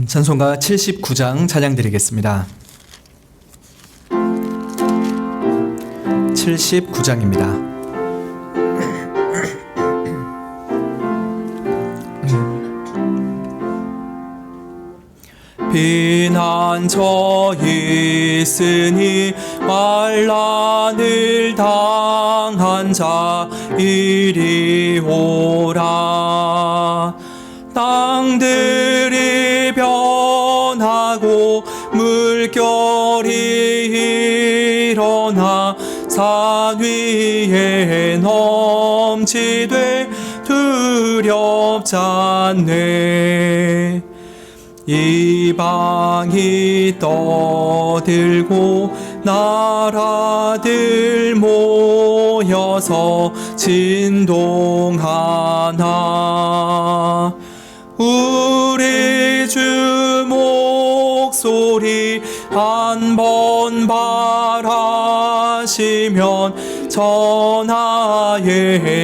찬송가 79장 찬양 드리겠습니다. 79장입니다. 피난처 있으니 환난을 당한 자 이리 오라. 땅들이 변하고 물결이 일어나 산 위에 넘치되 두렵잖네. 이방이 떠들고 나라들 모여서 진동하나. 우리 주 목소리 한번 바라시면 천하의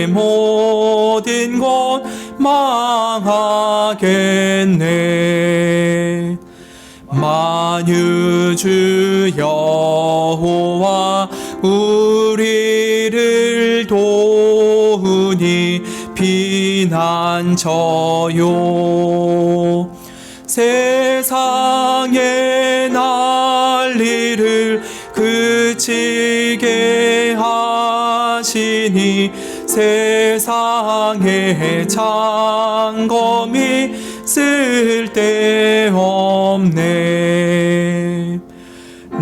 모든 것 망하겠네. 만유주 여호와 우리를 도우니 피난처요. 세상의 난리를 그치게 하시니 세상의 장검이 쓸데없네.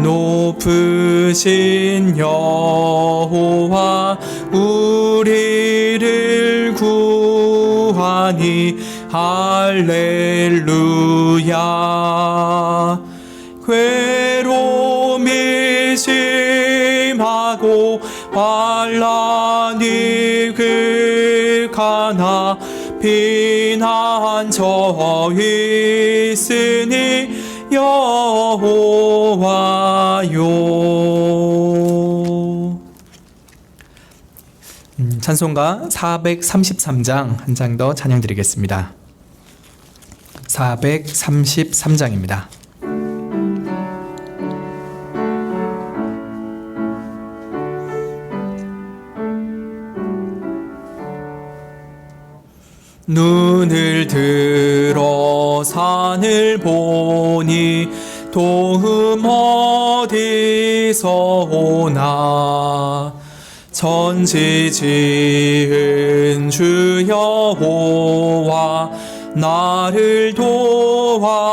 높으신 여호와 우리를 구하니 할렐루야. 괴로움이 심하고 환난이 극하나 피난처 있으니 여호와요. 찬송가 433장 한 장 더 찬양 드리겠습니다. 433장입니다. 눈을 들어 산을 보니 도움 어디서 오나. 천지 지은 주 여호와 나를 도와주시네.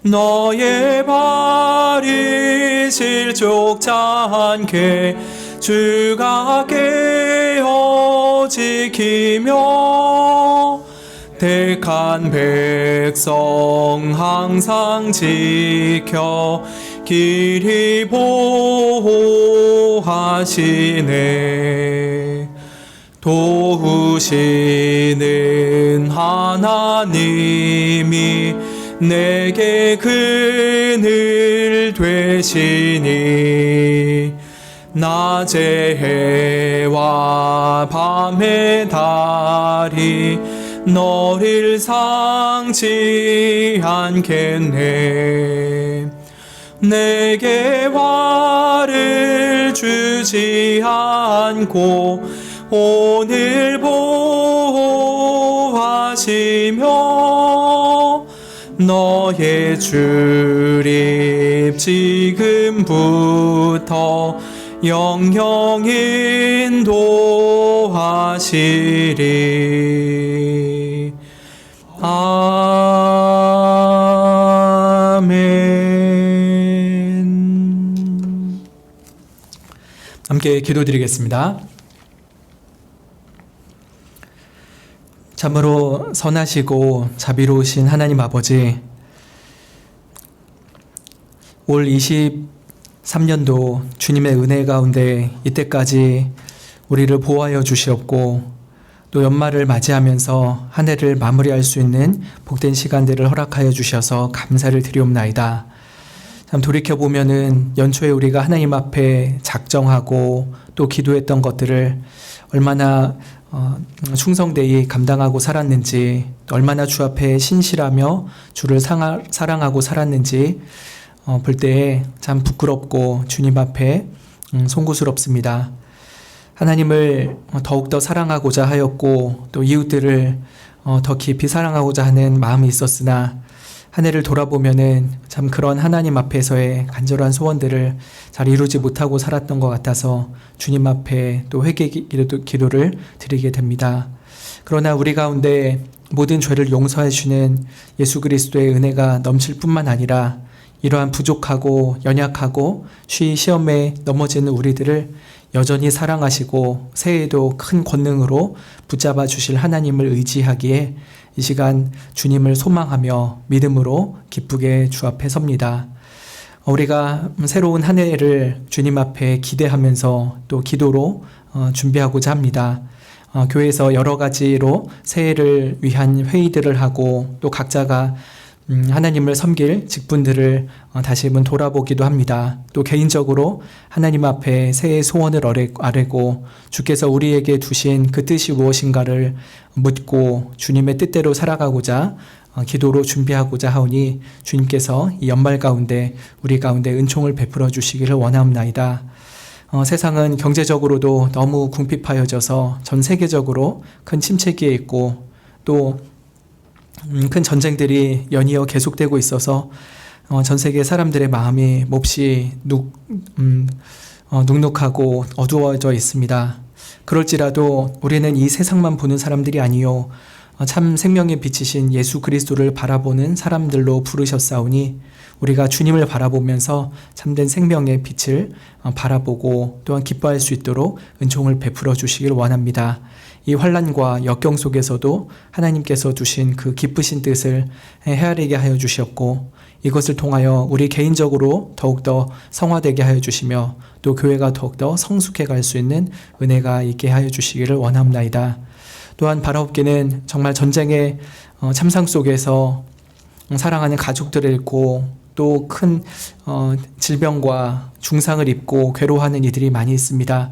너의 발이 실족지 않게 주가 깨어 지키며 택한 백성 항상 지켜 길이 보호하시네. 도우시는 하나님이 내게 그늘 되시니 낮의 해와 밤의 달이 너를 상치 않겠네. 내게 화를 주지 않고 오늘 보호하시며 너의 출입 지금부터 영영 인도하시리. 아멘. 함께 기도드리겠습니다. 참으로 선하시고 자비로우신 하나님 아버지, 올 23년도 주님의 은혜 가운데 이때까지 우리를 보호하여 주시옵고 또 연말을 맞이하면서 한 해를 마무리할 수 있는 복된 시간들을 허락하여 주셔서 감사를 드리옵나이다. 참 돌이켜보면은 연초에 우리가 하나님 앞에 작정하고 또 기도했던 것들을 얼마나 충성되이 감당하고 살았는지, 얼마나 주 앞에 신실하며 주를 사랑하고 살았는지 볼 때에 참 부끄럽고 주님 앞에 송구스럽습니다. 하나님을 더욱더 사랑하고자 하였고 또 이웃들을 더 깊이 사랑하고자 하는 마음이 있었으나 한 해를 돌아보면은 참 그런 하나님 앞에서의 간절한 소원들을 잘 이루지 못하고 살았던 것 같아서 주님 앞에 또 회개 기도를 드리게 됩니다. 그러나 우리 가운데 모든 죄를 용서해 주는 예수 그리스도의 은혜가 넘칠 뿐만 아니라 이러한 부족하고 연약하고 시험에 넘어지는 우리들을 여전히 사랑하시고 새해에도 큰 권능으로 붙잡아 주실 하나님을 의지하기에 이 시간 주님을 소망하며 믿음으로 기쁘게 주 앞에 섭니다. 우리가 새로운 한 해를 주님 앞에 기대하면서 또 기도로 준비하고자 합니다. 교회에서 여러 가지로 새해를 위한 회의들을 하고 또 각자가 하나님을 섬길 직분들을 다시 한번 돌아보기도 합니다. 또 개인적으로 하나님 앞에 새해 소원을 아뢰고 주께서 우리에게 두신 그 뜻이 무엇인가를 묻고 주님의 뜻대로 살아가고자 기도로 준비하고자 하오니 주님께서 이 연말 가운데 우리 가운데 은총을 베풀어 주시기를 원하옵나이다. 세상은 경제적으로도 너무 궁핍하여져서 전 세계적으로 큰 침체기에 있고 또 큰 전쟁들이 연이어 계속되고 있어서 전 세계 사람들의 마음이 몹시 눅눅하고 어두워져 있습니다. 그럴지라도 우리는 이 세상만 보는 사람들이 아니요 참 생명의 빛이신 예수 그리스도를 바라보는 사람들로 부르셨사오니 우리가 주님을 바라보면서 참된 생명의 빛을 바라보고 또한 기뻐할 수 있도록 은총을 베풀어 주시길 원합니다. 이 환난과 역경 속에서도 하나님께서 주신 그 기쁘신 뜻을 헤아리게 하여 주셨고 이것을 통하여 우리 개인적으로 더욱더 성화되게 하여 주시며 또 교회가 더욱더 성숙해 갈 수 있는 은혜가 있게 하여 주시기를 원합니다. 또한 바라옵기는 정말 전쟁의 참상 속에서 사랑하는 가족들을 잃고 또 큰 질병과 중상을 입고 괴로워하는 이들이 많이 있습니다.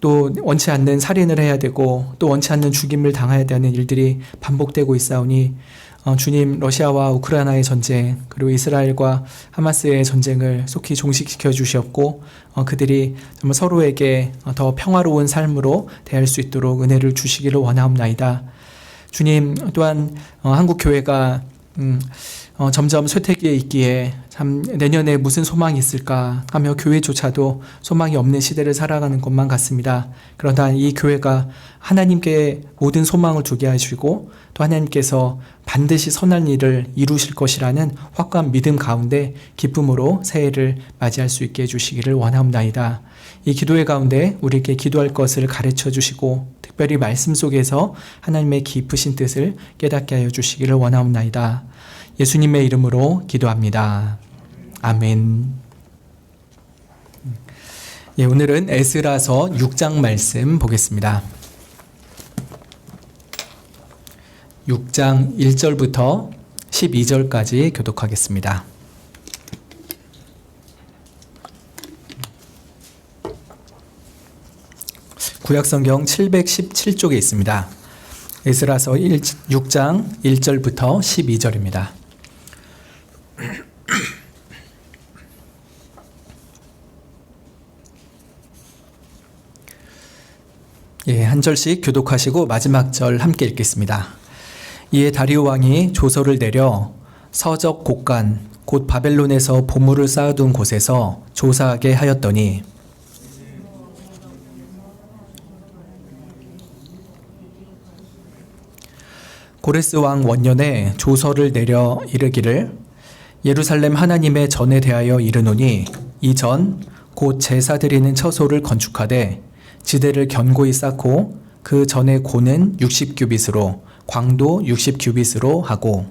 또 원치 않는 살인을 해야 되고 또 원치 않는 죽임을 당해야 되는 일들이 반복되고 있사오니 주님 러시아와 우크라이나의 전쟁 그리고 이스라엘과 하마스의 전쟁을 속히 종식시켜 주셨고 그들이 정말 서로에게 더 평화로운 삶으로 대할 수 있도록 은혜를 주시기를 원하옵나이다. 주님 또한 한국 교회가 점점 쇠퇴기에 있기에 참 내년에 무슨 소망이 있을까 하며 교회조차도 소망이 없는 시대를 살아가는 것만 같습니다. 그러나 이 교회가 하나님께 모든 소망을 두게 하시고 또 하나님께서 반드시 선한 일을 이루실 것이라는 확고한 믿음 가운데 기쁨으로 새해를 맞이할 수 있게 해주시기를 원하옵나이다. 이 기도의 가운데 우리에게 기도할 것을 가르쳐 주시고 특별히 말씀 속에서 하나님의 깊으신 뜻을 깨닫게 하여 주시기를 원하옵나이다. 예수님의 이름으로 기도합니다. 아멘. 예, 오늘은 에스라서 6장 말씀 보겠습니다. 6장 1절부터 12절까지 교독하겠습니다. 구약성경 717쪽에 있습니다. 에스라서 6장 1절부터 12절입니다. 예, 한 절씩 교독하시고 마지막 절 함께 읽겠습니다. 이에 다리오 왕이 조서를 내려 서적 곳간 곧 바벨론에서 보물을 쌓아둔 곳에서 조사하게 하였더니 고레스 왕 원년에 조서를 내려 이르기를 예루살렘 하나님의 전에 대하여 이르노니 이 전 곧 제사 드리는 처소를 건축하되 지대를 견고히 쌓고 그 전의 고는 60규빗으로 광도 60규빗으로 하고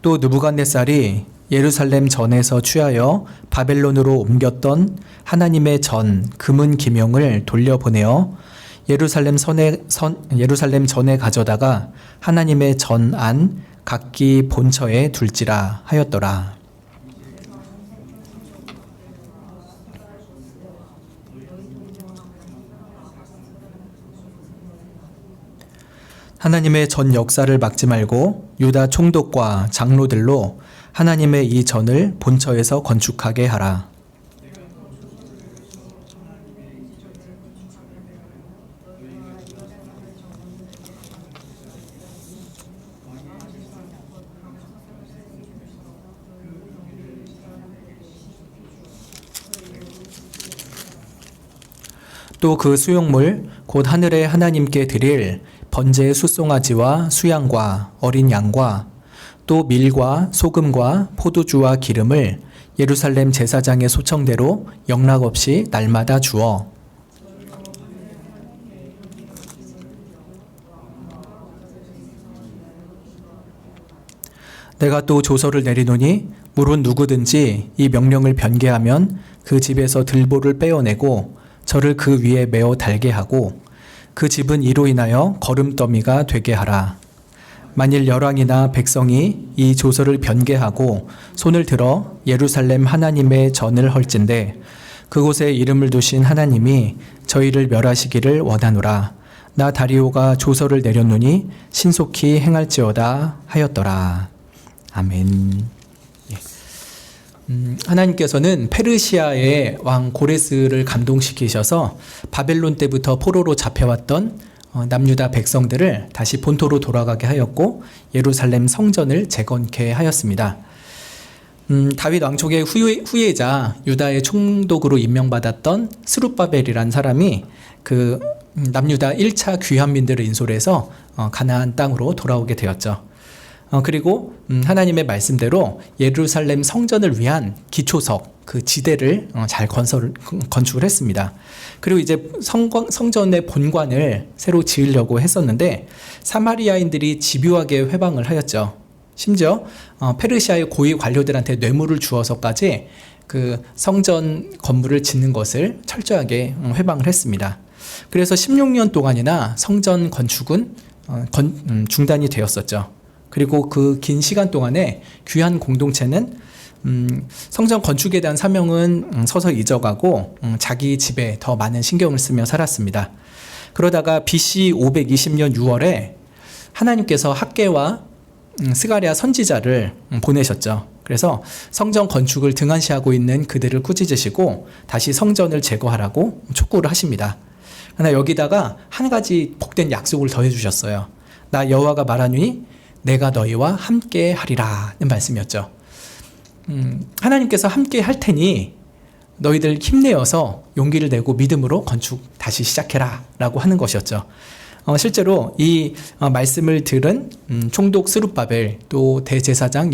또 느부갓네살이 예루살렘 전에서 취하여 바벨론으로 옮겼던 하나님의 전 금은 기명을 돌려보내어 예루살렘 전에 가져다가 하나님의 전 안 각기 본처에 둘지라 하였더라. 하나님의 전 역사를 막지 말고 유다 총독과 장로들로 하나님의 이 전을 본처에서 건축하게 하라. 또 그 수용물 곧 하늘의 하나님께 드릴 번제의 숫송아지와 수양과 어린 양과 또 밀과 소금과 포도주와 기름을 예루살렘 제사장의 소청대로 영락없이 날마다 주어 내가 또 조서를 내리노니 물은 누구든지 이 명령을 변개하면 그 집에서 들보를 빼어내고 저를 그 위에 메어 달게 하고 그 집은 이로 인하여 거름더미가 되게 하라. 만일 열왕이나 백성이 이 조서를 변개하고 손을 들어 예루살렘 하나님의 전을 헐진대 그곳에 이름을 두신 하나님이 저희를 멸하시기를 원하노라. 나 다리오가 조서를 내렸노니 신속히 행할지어다 하였더라. 아멘. 하나님께서는 페르시아의 왕 고레스를 감동시키셔서 바벨론 때부터 포로로 잡혀왔던 남유다 백성들을 다시 본토로 돌아가게 하였고 예루살렘 성전을 재건케 하였습니다. 다윗 왕족의 후예자 유다의 총독으로 임명받았던 스룹바벨이란 사람이 그 남유다 1차 귀환민들을 인솔해서 가나안 땅으로 돌아오게 되었죠. 그리고 하나님의 말씀대로 예루살렘 성전을 위한 기초석, 그 지대를 잘 건축을 했습니다. 그리고 이제 성전의 본관을 새로 지으려고 했었는데 사마리아인들이 집요하게 회방을 하였죠. 심지어 페르시아의 고위 관료들한테 뇌물을 주어서까지 그 성전 건물을 짓는 것을 철저하게 회방을 했습니다. 그래서 16년 동안이나 성전 건축은 중단이 되었었죠. 그리고 그 긴 시간 동안에 귀한 공동체는 성전 건축에 대한 사명은 서서히 잊어가고 자기 집에 더 많은 신경을 쓰며 살았습니다. 그러다가 BC 520년 6월에 하나님께서 학개와 스가랴 선지자를 보내셨죠. 그래서 성전 건축을 등한시하고 있는 그들을 꾸짖으시고 다시 성전을 제거하라고 촉구를 하십니다. 그러나 여기다가 한 가지 복된 약속을 더해 주셨어요. 나 여호와가 말하노니 내가 너희와 함께 하리라는 말씀이었죠. 하나님께서 함께 할 테니 너희들 힘내어서 용기를 내고 믿음으로 건축 다시 시작해라 라고 하는 것이었죠. 실제로 이 말씀을 들은 총독 스룹바벨 또 대제사장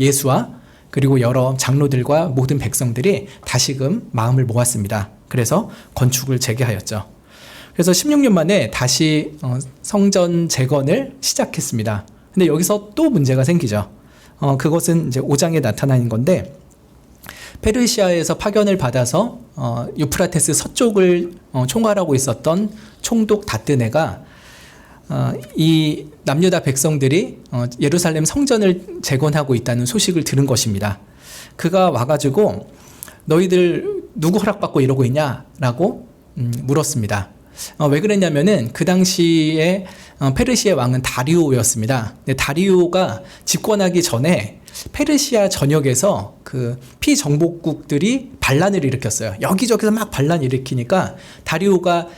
예수와 그리고 여러 장로들과 모든 백성들이 다시금 마음을 모았습니다. 그래서 건축을 재개하였죠. 그래서 16년 만에 다시 성전 재건을 시작했습니다. 근데 여기서 또 문제가 생기죠. 그것은 이제 5장에 나타나는 건데 페르시아에서 파견을 받아서 유프라테스 서쪽을 총괄하고 있었던 총독 다뜨네가 이 남유다 백성들이 예루살렘 성전을 재건하고 있다는 소식을 들은 것입니다. 그가 와가지고 너희들 누구 허락받고 이러고 있냐라고 물었습니다. 왜 그랬냐면은 그 당시에 페르시아 왕은 다리오였습니다. 다리오가 집권하기 전에 페르시아 전역에서 그 피정복국들이 반란을 일으켰어요. 여기저기서 막 반란 일으키니까 다리오가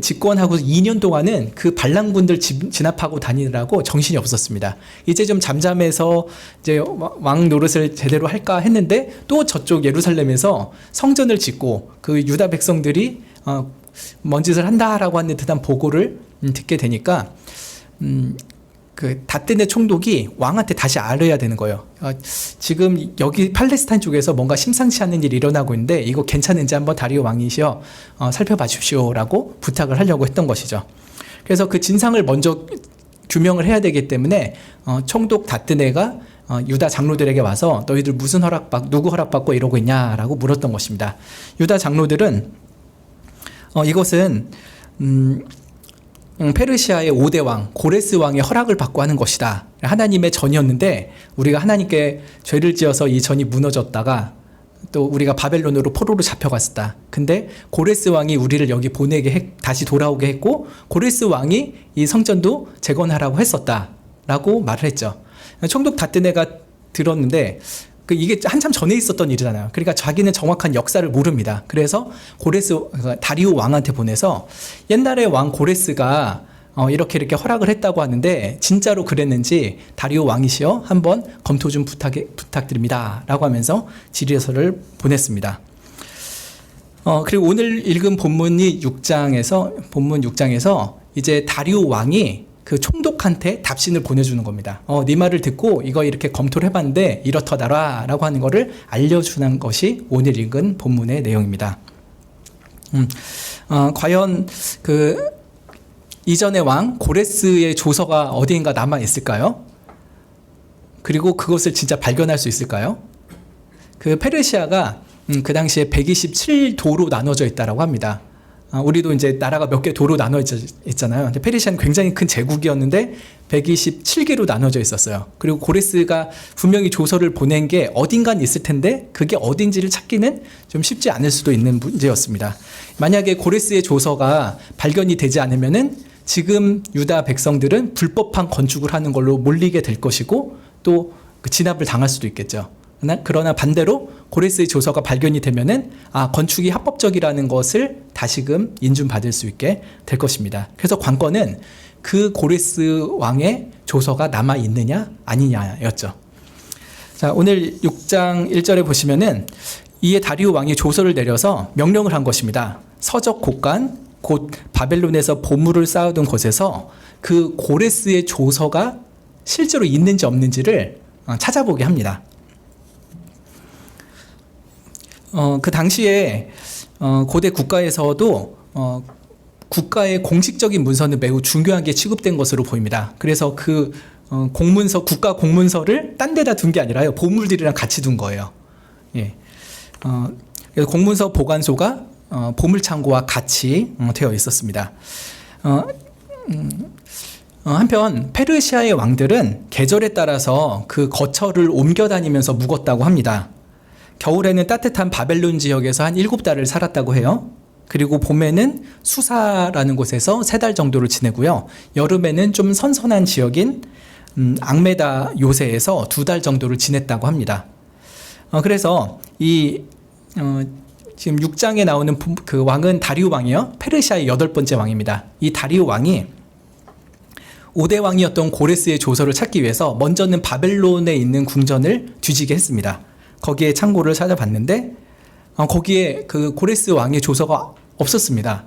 집권하고 2년 동안은 그 반란군들 진압하고 다니느라고 정신이 없었습니다. 이제 좀 잠잠해서 이제 왕 노릇을 제대로 할까 했는데 또 저쪽 예루살렘에서 성전을 짓고 그 유다 백성들이 뭔 짓을 한다라고 하는 듯한 보고를 듣게 되니까 그 다뜨네 총독이 왕한테 다시 알려야 되는 거예요. 지금 여기 팔레스타인 쪽에서 뭔가 심상치 않은 일이 일어나고 있는데 이거 괜찮은지 한번 다리오 왕이시여 살펴봐 주십시오라고 부탁을 하려고 했던 것이죠. 그래서 그 진상을 먼저 규명을 해야 되기 때문에 총독 다뜨네가 유다 장로들에게 와서 너희들 무슨 누구 허락받고 이러고 있냐라고 물었던 것입니다. 유다 장로들은 이것은 페르시아의 5대 왕 고레스 왕의 허락을 받고 하는 것이다. 하나님의 전이었는데 우리가 하나님께 죄를 지어서 이 전이 무너졌다가 또 우리가 바벨론으로 포로로 잡혀갔었다. 근데 고레스 왕이 우리를 여기 다시 돌아오게 했고 고레스 왕이 이 성전도 재건하라고 했었다라고 말을 했죠. 총독 다뜨네가 들었는데 이게 한참 전에 있었던 일이잖아요. 그러니까 자기는 정확한 역사를 모릅니다. 그래서 다리오 왕한테 보내서 옛날에 왕 고레스가 이렇게 허락을 했다고 하는데 진짜로 그랬는지 다리오 왕이시여 한번 검토 좀 부탁드립니다 라고 하면서 질의서를 보냈습니다. 그리고 오늘 읽은 본문 6장에서 이제 다리오 왕이 그 총독한테 답신을 보내주는 겁니다. 네 말을 듣고 이거 이렇게 검토를 해봤는데 이렇더라 라고 하는 거를 알려주는 것이 오늘 읽은 본문의 내용입니다. 과연 이전의 왕 고레스의 조서가 어디인가 남아 있을까요? 그리고 그것을 진짜 발견할 수 있을까요? 페르시아가 그 당시에 127도로 나눠져 있다라고 합니다. 우리도 이제 나라가 몇 개 도로 나눠져 있잖아요. 근데 페르시아는 굉장히 큰 제국이었는데 127개로 나눠져 있었어요. 그리고 고레스가 분명히 조서를 보낸 게 어딘간 있을 텐데 그게 어딘지를 찾기는 좀 쉽지 않을 수도 있는 문제였습니다. 만약에 고레스의 조서가 발견이 되지 않으면은 지금 유다 백성들은 불법한 건축을 하는 걸로 몰리게 될 것이고 또 진압을 당할 수도 있겠죠. 그러나 반대로 고레스의 조서가 발견이 되면은 건축이 합법적이라는 것을 다시금 인준받을 수 있게 될 것입니다. 그래서 관건은 그 고레스 왕의 조서가 남아 있느냐 아니냐였죠. 자, 오늘 6장 1절에 보시면은 이에 다리오 왕이 조서를 내려서 명령을 한 것입니다. 서적 곳간 곧 바벨론에서 보물을 쌓아둔 곳에서 그 고레스의 조서가 실제로 있는지 없는지를 찾아보게 합니다. 그 당시에 고대 국가에서도 국가의 공식적인 문서는 매우 중요하게 취급된 것으로 보입니다. 그래서 국가 공문서를 딴 데다 둔 게 아니라요, 보물들이랑 같이 둔 거예요. 예. 그래서 공문서 보관소가 보물창고와 같이 되어 있었습니다. 한편 페르시아의 왕들은 계절에 따라서 그 거처를 옮겨 다니면서 묵었다고 합니다. 겨울에는 따뜻한 바벨론 지역에서 한 7달을 살았다고 해요. 그리고 봄에는 수사라는 곳에서 3달 정도를 지내고요. 여름에는 좀 선선한 지역인 앙메다 요새에서 2달 정도를 지냈다고 합니다. 그래서 지금 6장에 나오는 그 왕은 다리오 왕이요. 페르시아의 8번째 왕입니다. 이 다리오 왕이 5대 왕이었던 고레스의 조서를 찾기 위해서 먼저는 바벨론에 있는 궁전을 뒤지게 했습니다. 거기에 창고를 찾아봤는데 거기에 그 고레스 왕의 조서가 없었습니다.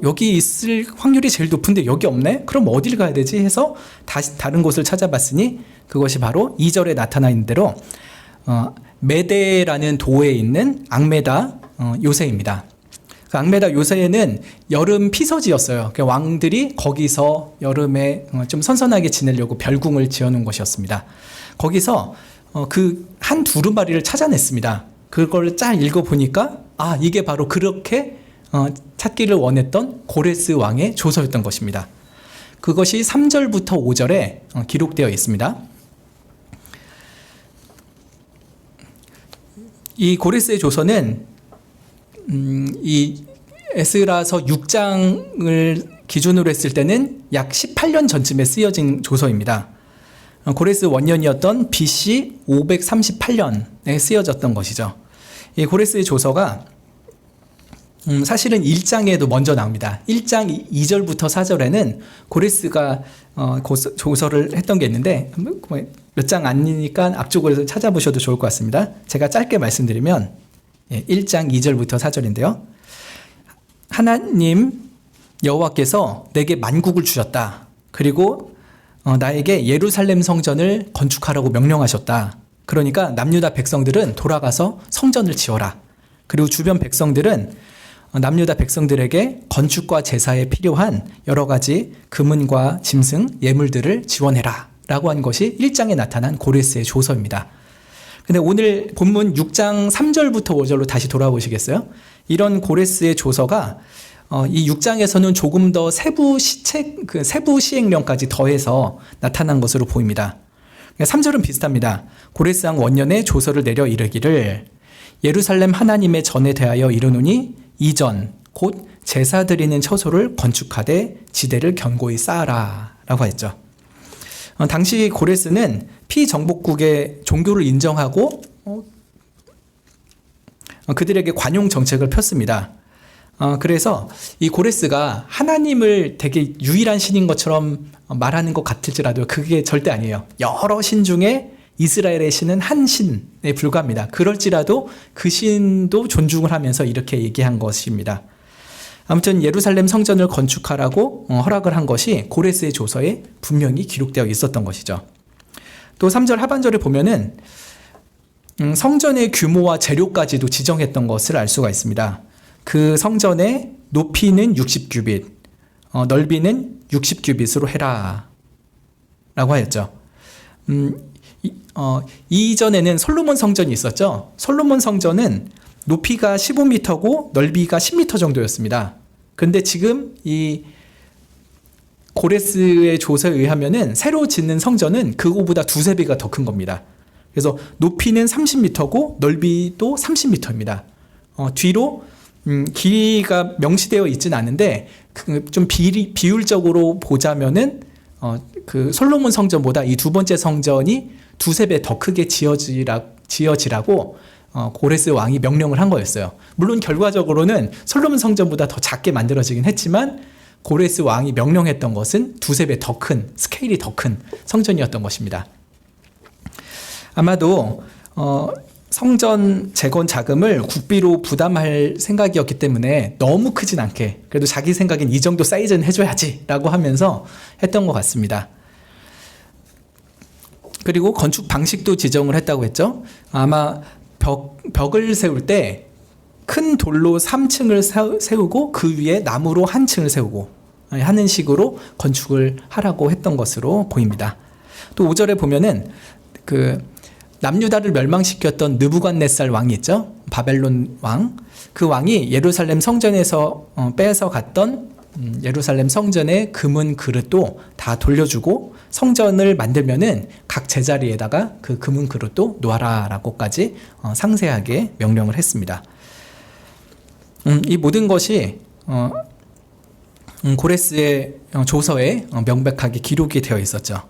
여기 있을 확률이 제일 높은데 여기 없네? 그럼 어딜 가야 되지? 해서 다시 다른 곳을 찾아봤으니 그것이 바로 2절에 나타나 있는 대로 메데라는 도에 있는 앙메다 요새입니다. 그 앙메다 요새에는 여름 피서지였어요. 왕들이 거기서 여름에 좀 선선하게 지내려고 별궁을 지어놓은 것이었습니다. 거기서 그 한 두루마리를 찾아냈습니다. 그걸 쫙 읽어보니까 이게 바로 그렇게 찾기를 원했던 고레스 왕의 조서였던 것입니다. 그것이 3절부터 5절에 기록되어 있습니다. 이 고레스의 조서는 이 에스라서 6장을 기준으로 했을 때는 약 18년 전쯤에 쓰여진 조서입니다. 고레스 원년이었던 BC 538년에 쓰여졌던 것이죠. 이 고레스의 조서가 사실은 1장에도 먼저 나옵니다. 1장 2절부터 4절에는 고레스가 조서를 했던 게 있는데 몇 장 아니니까 앞쪽으로 찾아보셔도 좋을 것 같습니다. 제가 짧게 말씀드리면 1장 2절부터 4절인데요. 하나님 여호와께서 내게 만국을 주셨다. 그리고 나에게 예루살렘 성전을 건축하라고 명령하셨다. 그러니까 남유다 백성들은 돌아가서 성전을 지어라. 그리고 주변 백성들은 남유다 백성들에게 건축과 제사에 필요한 여러 가지 금은과 짐승, 예물들을 지원해라 라고 한 것이 1장에 나타난 고레스의 조서입니다. 근데 오늘 본문 6장 3절부터 5절로 다시 돌아보시겠어요? 이런 고레스의 조서가 이 6장에서는 조금 더 세부 시행령까지 더해서 나타난 것으로 보입니다. 3절은 비슷합니다. 고레스 왕 원년에 조서를 내려 이르기를 예루살렘 하나님의 전에 대하여 이르노니 이전 곧 제사 드리는 처소를 건축하되 지대를 견고히 쌓아라 라고 했죠. 당시 고레스는 피정복국의 종교를 인정하고 그들에게 관용 정책을 폈습니다. 그래서 이 고레스가 하나님을 되게 유일한 신인 것처럼 말하는 것 같을지라도 그게 절대 아니에요. 여러 신 중에 이스라엘의 신은 한 신에 불과합니다. 그럴지라도 그 신도 존중을 하면서 이렇게 얘기한 것입니다. 아무튼 예루살렘 성전을 건축하라고 허락을 한 것이 고레스의 조서에 분명히 기록되어 있었던 것이죠. 또 3절 하반절에 보면은 성전의 규모와 재료까지도 지정했던 것을 알 수가 있습니다. 그 성전의 높이는 60규빗, 넓이는 60규빗으로 해라 라고 하였죠. 이전에는 솔로몬 성전이 있었죠. 솔로몬 성전은 높이가 15m고 넓이가 10m 정도였습니다. 그런데 지금 이 고레스의 조서에 의하면은 새로 짓는 성전은 그거보다 두세 배가 더 큰 겁니다. 그래서 높이는 30m고 넓이도 30m입니다. 뒤로 길이가 명시되어 있지는 않은데 좀 비율적으로 보자면은 그 솔로몬 성전보다 이 두 번째 성전이 두세 배 더 크게 지어지라고 고레스 왕이 명령을 한 거였어요. 물론 결과적으로는 솔로몬 성전보다 더 작게 만들어지긴 했지만 고레스 왕이 명령했던 것은 두세 배 더 큰, 스케일이 더 큰 성전이었던 것입니다. 아마도 성전 재건 자금을 국비로 부담할 생각이었기 때문에 너무 크진 않게, 그래도 자기 생각엔 이 정도 사이즈는 해줘야지 라고 하면서 했던 것 같습니다. 그리고 건축 방식도 지정을 했다고 했죠. 아마 벽을 세울 때 큰 돌로 3층을 세우고 그 위에 나무로 한 층을 세우고 하는 식으로 건축을 하라고 했던 것으로 보입니다. 또 5절에 보면은 그 남유다를 멸망시켰던 느부갓네살 왕이 있죠. 바벨론 왕. 그 왕이 예루살렘 성전에서 빼서 갔던 예루살렘 성전의 금은 그릇도 다 돌려주고 성전을 만들면은 각 제자리에다가 그 금은 그릇도 놓아라라고까지 상세하게 명령을 했습니다. 이 모든 것이 고레스의 조서에 명백하게 기록이 되어 있었죠.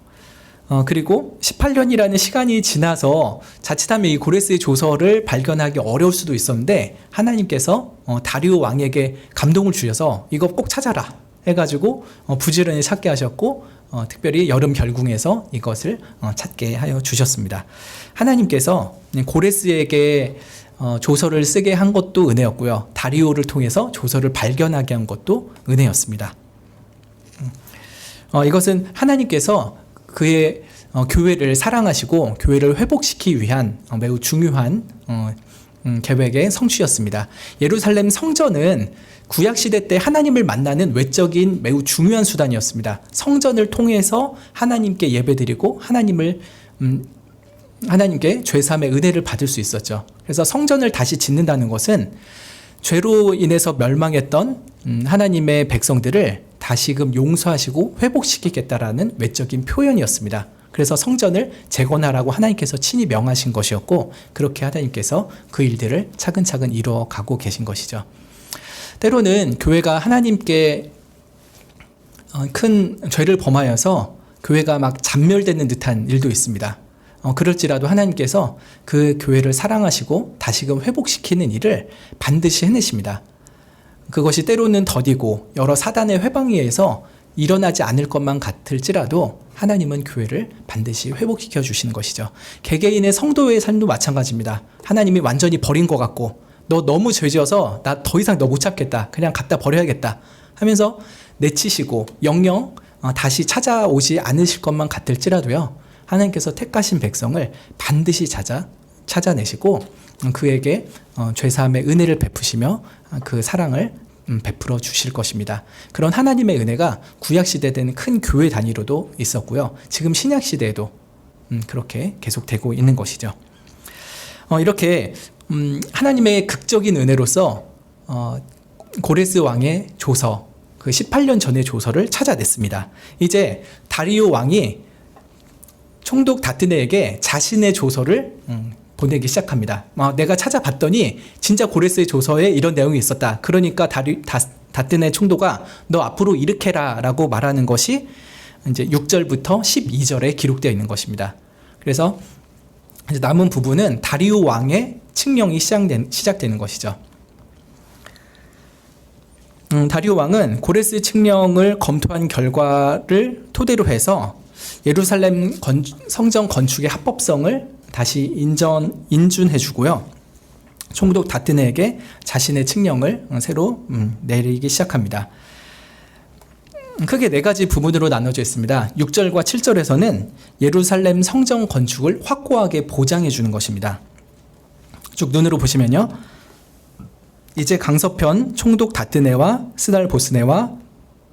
그리고 18년이라는 시간이 지나서 자칫하면 이 고레스의 조서를 발견하기 어려울 수도 있었는데 하나님께서 다리오 왕에게 감동을 주셔서 이거 꼭 찾아라 해가지고 부지런히 찾게 하셨고 특별히 여름 결궁에서 이것을 찾게 하여 주셨습니다. 하나님께서 고레스에게 조서를 쓰게 한 것도 은혜였고요. 다리오를 통해서 조서를 발견하게 한 것도 은혜였습니다. 이것은 하나님께서 그의 교회를 사랑하시고 교회를 회복시키기 위한 매우 중요한 계획의 성취였습니다. 예루살렘 성전은 구약시대 때 하나님을 만나는 외적인 매우 중요한 수단이었습니다. 성전을 통해서 하나님께 예배드리고 하나님께 죄사함의 은혜를 받을 수 있었죠. 그래서 성전을 다시 짓는다는 것은 죄로 인해서 멸망했던 하나님의 백성들을 다시금 용서하시고 회복시키겠다라는 외적인 표현이었습니다. 그래서 성전을 재건하라고 하나님께서 친히 명하신 것이었고 그렇게 하나님께서 그 일들을 차근차근 이루어가고 계신 것이죠. 때로는 교회가 하나님께 큰 죄를 범하여서 교회가 막 잔멸되는 듯한 일도 있습니다. 그럴지라도 하나님께서 그 교회를 사랑하시고 다시금 회복시키는 일을 반드시 해내십니다. 그것이 때로는 더디고 여러 사단의 회방에 의해서 일어나지 않을 것만 같을지라도 하나님은 교회를 반드시 회복시켜 주시는 것이죠. 개개인의 성도의 삶도 마찬가지입니다. 하나님이 완전히 버린 것 같고 너 너무 죄지어서 나 더 이상 너 못 찾겠다. 그냥 갖다 버려야겠다 하면서 내치시고 영영 다시 찾아오지 않으실 것만 같을지라도요. 하나님께서 택하신 백성을 반드시 찾아내시고 그에게 죄사함의 은혜를 베푸시며 그 사랑을 베풀어 주실 것입니다. 그런 하나님의 은혜가 구약시대 때는 큰 교회 단위로도 있었고요. 지금 신약시대에도 그렇게 계속되고 있는 것이죠. 이렇게 하나님의 극적인 은혜로서 고레스 왕의 조서, 그 18년 전의 조서를 찾아냈습니다. 이제 다리오 왕이 총독 다트네에게 자신의 조서를 보내기 시작합니다. 내가 찾아봤더니 진짜 고레스의 조서에 이런 내용이 있었다. 그러니까 다뜨네 총독아 너 앞으로 이렇게 해라 라고 말하는 것이 이제 6절부터 12절에 기록되어 있는 것입니다. 그래서 이제 남은 부분은 다리우 왕의 칙령이 시작되는 것이죠. 다리우 왕은 고레스의 칙령을 검토한 결과를 토대로 해서 예루살렘 성전 건축의 합법성을 다시 인준해 주고요. 총독 다뜨네에게 자신의 칙령을 새로 내리기 시작합니다. 크게 4가지 부분으로 나눠져 있습니다. 6절과 7절에서는 예루살렘 성전 건축을 확고하게 보장해 주는 것입니다. 쭉 눈으로 보시면요. 이제 강서편 총독 다뜨네와 스달보스네와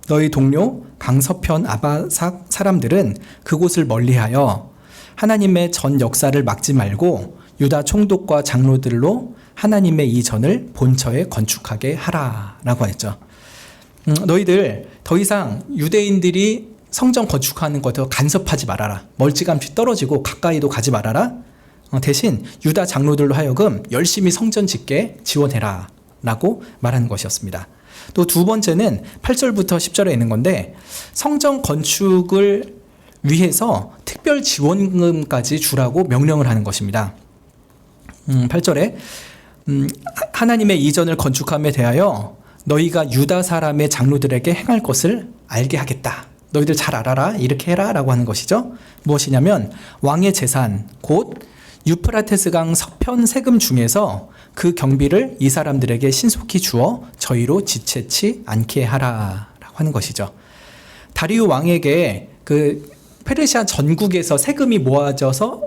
너희 동료 강서편 아바삭 사람들은 그곳을 멀리하여 하나님의 전 역사를 막지 말고 유다 총독과 장로들로 하나님의 이 전을 본처에 건축하게 하라 라고 했죠. 너희들 더 이상 유대인들이 성전 건축하는 것에 간섭하지 말아라. 멀찌감치 떨어지고 가까이도 가지 말아라. 대신 유다 장로들로 하여금 열심히 성전 짓게 지원해라 라고 말하는 것이었습니다. 또 두 번째는 8절부터 10절에 있는 건데 성전 건축을 위해서 특별 지원금까지 주라고 명령을 하는 것입니다. 8절에 하나님의 이전을 건축함에 대하여 너희가 유다 사람의 장로들에게 행할 것을 알게 하겠다. 너희들 잘 알아라. 이렇게 해라 라고 하는 것이죠. 무엇이냐면 왕의 재산 곧 유프라테스강 서편 세금 중에서 그 경비를 이 사람들에게 신속히 주어 저희로 지체치 않게 하라 라고 하는 것이죠. 다리우 왕에게 그 페르시아 전국에서 세금이 모아져서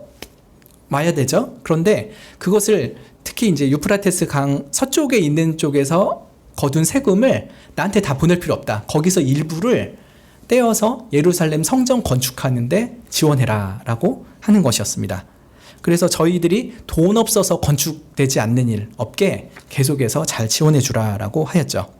와야 되죠. 그런데 그것을 특히 이제 유프라테스 강 서쪽에 있는 쪽에서 거둔 세금을 나한테 다 보낼 필요 없다. 거기서 일부를 떼어서 예루살렘 성전 건축하는데 지원해라 라고 하는 것이었습니다. 그래서 저희들이 돈 없어서 건축되지 않는 일 없게 계속해서 잘 지원해 주라라고 하였죠.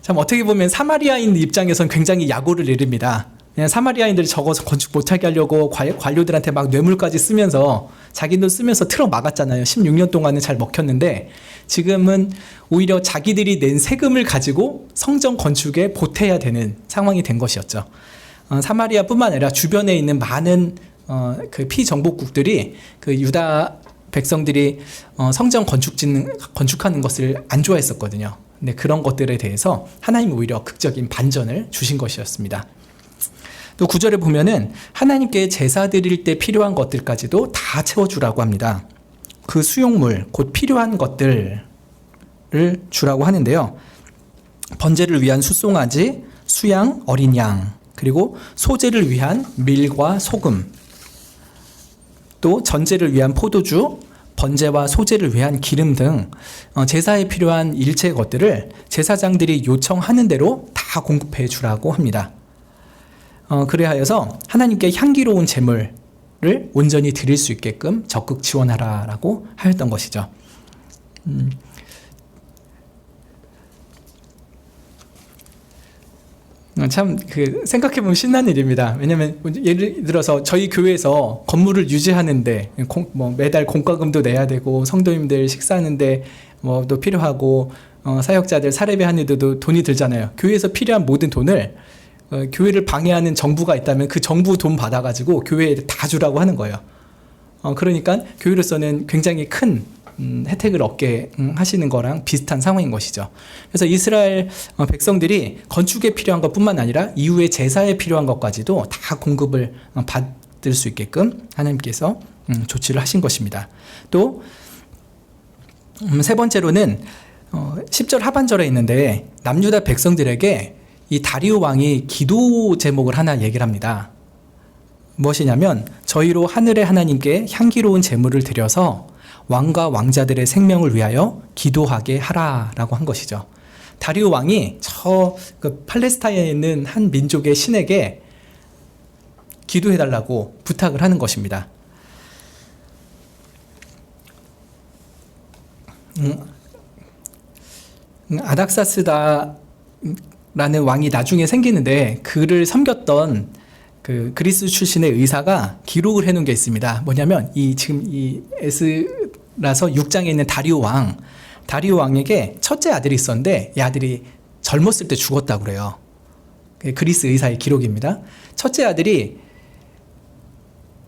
참 어떻게 보면 사마리아인 입장에선 굉장히 약오를 내립니다. 그냥 사마리아인들이 적어서 건축 못하게 하려고 관료들한테 막 뇌물까지 쓰면서 자기 돈 쓰면서 틀어 막았잖아요. 16년 동안은 잘 먹혔는데 지금은 오히려 자기들이 낸 세금을 가지고 성전 건축에 보태야 되는 상황이 된 것이었죠. 사마리아뿐만 아니라 주변에 있는 많은 그 피정복국들이 그 유다 백성들이 성전 건축하는 것을 안 좋아했었거든요. 근데 그런 것들에 대해서 하나님이 오히려 극적인 반전을 주신 것이었습니다. 또 9절에 보면은 하나님께 제사 드릴 때 필요한 것들까지도 다 채워주라고 합니다. 그 수용물, 곧 필요한 것들을 주라고 하는데요. 번제를 위한 숫송아지, 수양, 어린 양, 그리고 소제를 위한 밀과 소금, 또 전제를 위한 포도주, 번제와 소제를 위한 기름 등 제사에 필요한 일체의 것들을 제사장들이 요청하는 대로 다 공급해 주라고 합니다. 그래하여서 하나님께 향기로운 제물을 온전히 드릴 수 있게끔 적극 지원하라라고 하였던 것이죠. 참 생각해보면 신나는 일입니다. 왜냐하면 예를 들어서 저희 교회에서 건물을 유지하는데 매달 공과금도 내야 되고 성도님들 식사하는데 또 필요하고 사역자들 사례비 하는데도 돈이 들잖아요. 교회에서 필요한 모든 돈을 교회를 방해하는 정부가 있다면 그 정부 돈 받아가지고 교회에 다 주라고 하는 거예요. 그러니까 교회로서는 굉장히 큰 혜택을 얻게 하시는 거랑 비슷한 상황인 것이죠. 그래서 이스라엘 백성들이 건축에 필요한 것뿐만 아니라 이후에 제사에 필요한 것까지도 다 공급을 받을 수 있게끔 하나님께서 조치를 하신 것입니다. 또 세 번째로는 10절 하반절에 있는데 남유다 백성들에게 이 다리우 왕이 기도 제목을 하나 얘기를 합니다. 무엇이냐면 저희로 하늘의 하나님께 향기로운 제물을 드려서 왕과 왕자들의 생명을 위하여 기도하게 하라라고 한 것이죠. 다리우 왕이 그 팔레스타인에 있는 한 민족의 신에게 기도해달라고 부탁을 하는 것입니다. 아닥사스다라는 왕이 나중에 생기는데 그를 섬겼던 그 그리스 출신의 의사가 기록을 해놓은 게 있습니다. 뭐냐면 지금 이 에스라서 6장에 있는 다리오 왕에게 첫째 아들이 있었는데 이 아들이 젊었을 때 죽었다고 그래요. 그리스 의사의 기록입니다. 첫째 아들이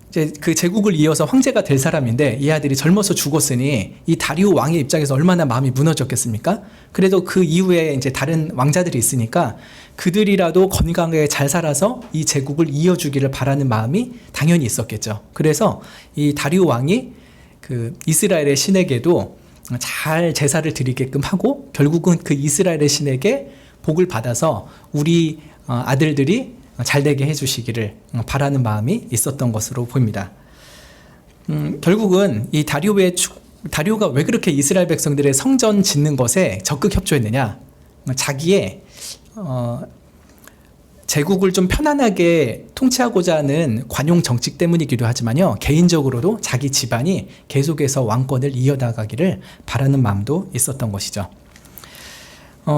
이제 그 제국을 이어서 황제가 될 사람인데 이 아들이 젊어서 죽었으니 이 다리오 왕의 입장에서 얼마나 마음이 무너졌겠습니까? 그래도 그 이후에 이제 다른 왕자들이 있으니까 그들이라도 건강하게 잘 살아서 이 제국을 이어주기를 바라는 마음이 당연히 있었겠죠. 그래서 이 다리오 왕이 그 이스라엘의 신에게도 잘 제사를 드리게끔 하고 결국은 그 이스라엘의 신에게 복을 받아서 우리 아들들이 잘 되게 해주시기를 바라는 마음이 있었던 것으로 보입니다. 결국은 이 다리오가 왜 그렇게 이스라엘 백성들의 성전 짓는 것에 적극 협조했느냐? 자기의 제국을 좀 편안하게 통치하고자 하는 관용 정책 때문이기도 하지만요, 개인적으로도 자기 집안이 계속해서 왕권을 이어나가기를 바라는 마음도 있었던 것이죠.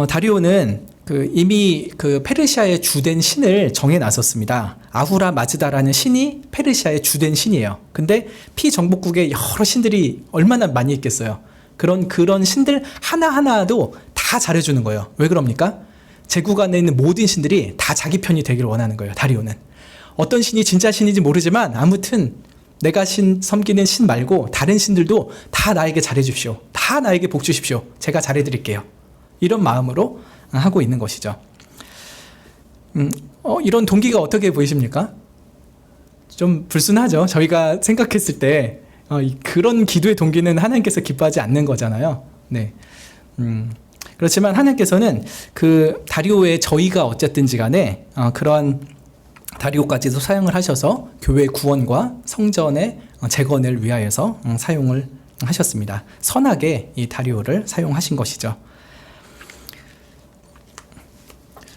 다리오는 이미 그 페르시아의 주된 신을 정해 놨었습니다. 아후라 마즈다라는 신이 페르시아의 주된 신이에요. 근데 피정복국에 여러 신들이 얼마나 많이 있겠어요. 그런 신들 하나하나도 다 잘해주는 거예요. 왜 그럽니까? 제국 안에 있는 모든 신들이 다 자기 편이 되기를 원하는 거예요. 다리오는. 어떤 신이 진짜 신인지 모르지만 아무튼 내가 섬기는 신 말고 다른 신들도 다 나에게 잘해주십시오. 다 나에게 복 주십시오. 제가 잘해드릴게요. 이런 마음으로 하고 있는 것이죠. 이런 동기가 어떻게 보이십니까? 좀 불순하죠. 저희가 생각했을 때 그런 기도의 동기는 하나님께서 기뻐하지 않는 거잖아요. 네. 그렇지만 하나님께서는 그 다리오의 저희가 어쨌든지 간에 그러한 다리오까지도 사용을 하셔서 교회 구원과 성전의 재건을 위하여서 사용을 하셨습니다. 선하게 이 다리오를 사용하신 것이죠.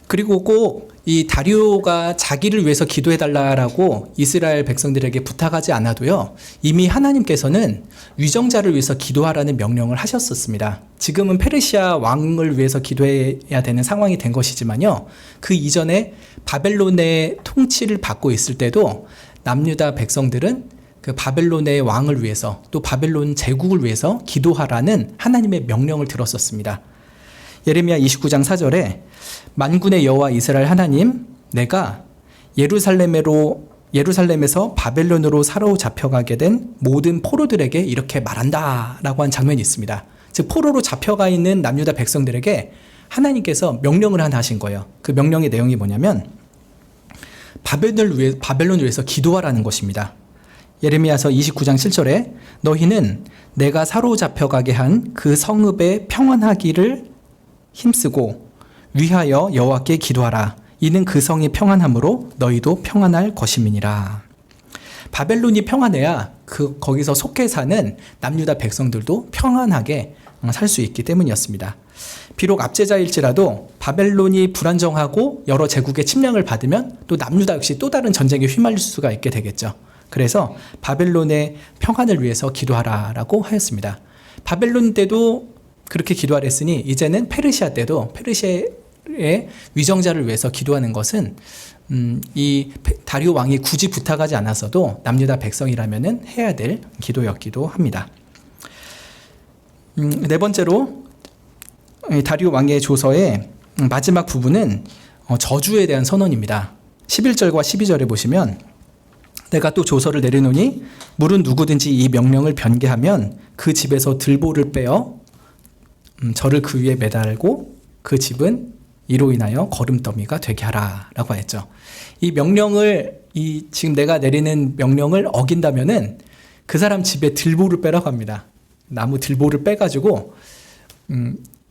그리고 꼭 이 다리오가 자기를 위해서 기도해달라고 이스라엘 백성들에게 부탁하지 않아도요, 이미 하나님께서는 위정자를 위해서 기도하라는 명령을 하셨었습니다. 지금은 페르시아 왕을 위해서 기도해야 되는 상황이 된 것이지만요, 그 이전에 바벨론의 통치를 받고 있을 때도 남유다 백성들은 그 바벨론의 왕을 위해서 또 바벨론 제국을 위해서 기도하라는 하나님의 명령을 들었었습니다. 예레미야 29장 4절에 만군의 여호와 이스라엘 하나님, 내가 예루살렘에서 바벨론으로 사로잡혀가게 된 모든 포로들에게 이렇게 말한다 라고 한 장면이 있습니다. 즉 포로로 잡혀가 있는 남유다 백성들에게 하나님께서 명령을 하나 하신 거예요. 그 명령의 내용이 뭐냐면 바벨론을 위해서 기도하라는 것입니다. 예레미야서 29장 7절에 너희는 내가 사로잡혀가게 한 그 성읍에 평안하기를 힘쓰고 위하여 여호와께 기도하라. 이는 그 성이 평안함으로 너희도 평안할 것임이니라. 바벨론이 평안해야 거기서 속해 사는 남유다 백성들도 평안하게 살 수 있기 때문이었습니다. 비록 압제자일지라도 바벨론이 불안정하고 여러 제국의 침략을 받으면 또 남유다 역시 또 다른 전쟁에 휘말릴 수가 있게 되겠죠. 그래서 바벨론의 평안을 위해서 기도하라라고 하였습니다. 바벨론 때도 그렇게 기도하랬으니 이제는 페르시아 때도 페르시아의 위정자를 위해서 기도하는 것은 이 다리오 왕이 굳이 부탁하지 않았어도 남유다 백성이라면은 해야 될 기도였기도 합니다. 네 번째로 다리오 왕의 조서의 마지막 부분은 저주에 대한 선언입니다. 11절과 12절에 보시면 내가 또 조서를 내리노니 물은 누구든지 이 명령을 변개하면 그 집에서 들보를 빼어 저를 그 위에 매달고 그 집은 이로 인하여 거름더미가 되게 하라 라고 했죠. 이 명령을 지금 내가 내리는 명령을 어긴다면은 그 사람 집에 들보를 빼라고 합니다. 나무 들보를 빼가지고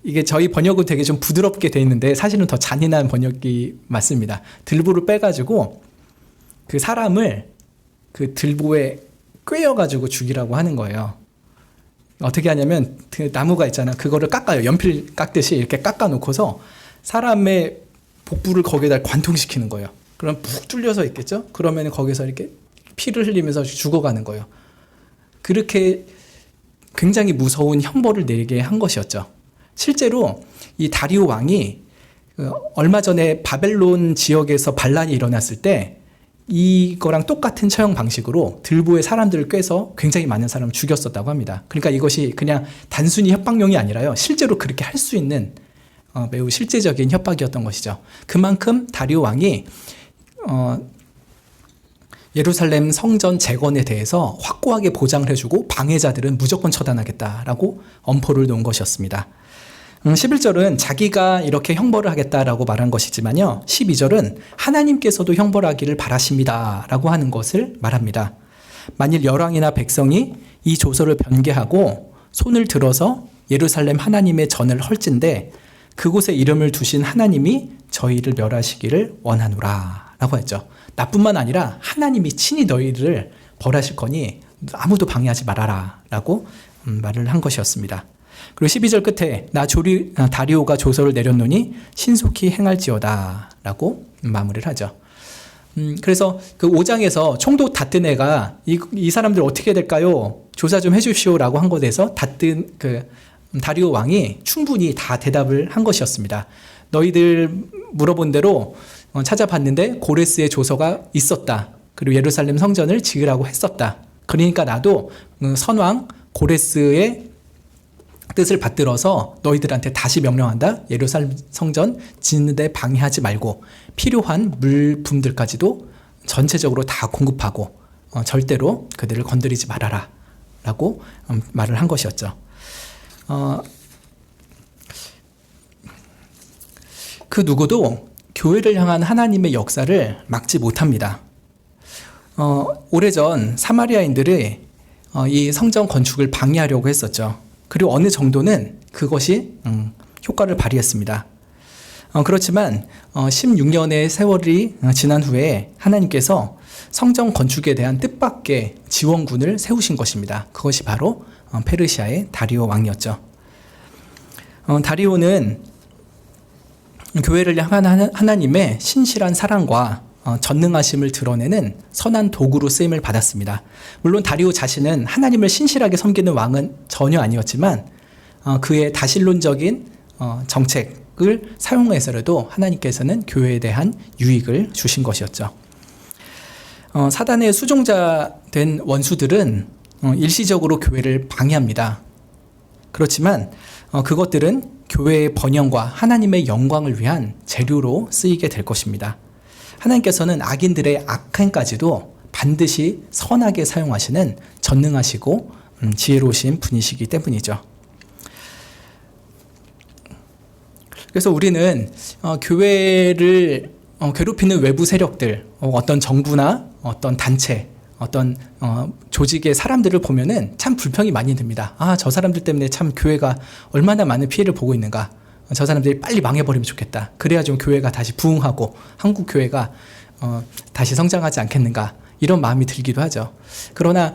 이게 저희 번역은 되게 좀 부드럽게 돼 있는데 사실은 더 잔인한 번역이 맞습니다. 들보를 빼가지고 그 사람을 그 들보에 꿰어가지고 죽이라고 하는 거예요. 어떻게 하냐면 그 나무가 있잖아. 그거를 깎아요. 연필 깎듯이 이렇게 깎아놓고서 사람의 복부를 거기에다 관통시키는 거예요. 그럼 푹 뚫려서 있겠죠? 그러면 거기서 이렇게 피를 흘리면서 죽어가는 거예요. 그렇게 굉장히 무서운 형벌을 내리게 한 것이었죠. 실제로 이 다리오 왕이 얼마 전에 바벨론 지역에서 반란이 일어났을 때 이거랑 똑같은 처형 방식으로 들보에 사람들을 꿰서 굉장히 많은 사람을 죽였었다고 합니다. 그러니까 이것이 그냥 단순히 협박용이 아니라요, 실제로 그렇게 할 수 있는 매우 실제적인 협박이었던 것이죠. 그만큼 다리오 왕이 예루살렘 성전 재건에 대해서 확고하게 보장을 해주고 방해자들은 무조건 처단하겠다라고 엄포를 놓은 것이었습니다. 11절은 자기가 이렇게 형벌을 하겠다라고 말한 것이지만요, 12절은 하나님께서도 형벌하기를 바라십니다 라고 하는 것을 말합니다. 만일 열왕이나 백성이 이 조서를 변개하고 손을 들어서 예루살렘 하나님의 전을 헐진대 그곳에 이름을 두신 하나님이 저희를 멸하시기를 원하노라 라고 했죠. 나뿐만 아니라 하나님이 친히 너희를 벌하실 거니 아무도 방해하지 말아라 라고 말을 한 것이었습니다. 그리고 12절 끝에 다리오가 조서를 내렸노니 신속히 행할지어다 라고 마무리를 하죠. 그래서 그 5장에서 총독 다뜨네가 이 사람들 어떻게 될까요? 조사 좀 해주십시오 라고 한 것에서 다리오 왕이 충분히 다 대답을 한 것이었습니다. 너희들 물어본 대로 찾아봤는데 고레스의 조서가 있었다. 그리고 예루살렘 성전을 지으라고 했었다. 그러니까 나도 선왕 고레스의 뜻을 받들어서 너희들한테 다시 명령한다. 예루살렘 성전 짓는데 방해하지 말고 필요한 물품들까지도 전체적으로 다 공급하고 절대로 그들을 건드리지 말아라 라고 말을 한 것이었죠. 그 누구도 교회를 향한 하나님의 역사를 막지 못합니다. 오래전 사마리아인들이 이 성전 건축을 방해하려고 했었죠. 그리고 어느 정도는 그것이 효과를 발휘했습니다. 그렇지만 16년의 세월이 지난 후에 하나님께서 성전 건축에 대한 뜻밖의 지원군을 세우신 것입니다. 그것이 바로 페르시아의 다리오 왕이었죠. 다리오는 교회를 향한 하나님의 신실한 사랑과 전능하심을 드러내는 선한 도구로 쓰임을 받았습니다. 물론 다리오 자신은 하나님을 신실하게 섬기는 왕은 전혀 아니었지만 그의 다신론적인 정책을 사용해서라도 하나님께서는 교회에 대한 유익을 주신 것이었죠. 사단의 수종자 된 원수들은 일시적으로 교회를 방해합니다. 그렇지만 그것들은 교회의 번영과 하나님의 영광을 위한 재료로 쓰이게 될 것입니다. 하나님께서는 악인들의 악행까지도 반드시 선하게 사용하시는 전능하시고 지혜로우신 분이시기 때문이죠. 그래서 우리는 교회를 괴롭히는 외부 세력들, 어떤 정부나 어떤 단체, 어떤 조직의 사람들을 보면은 참 불평이 많이 듭니다. 저 사람들 때문에 참 교회가 얼마나 많은 피해를 보고 있는가. 저 사람들이 빨리 망해버리면 좋겠다. 그래야 좀 교회가 다시 부흥하고 한국 교회가 다시 성장하지 않겠는가. 이런 마음이 들기도 하죠. 그러나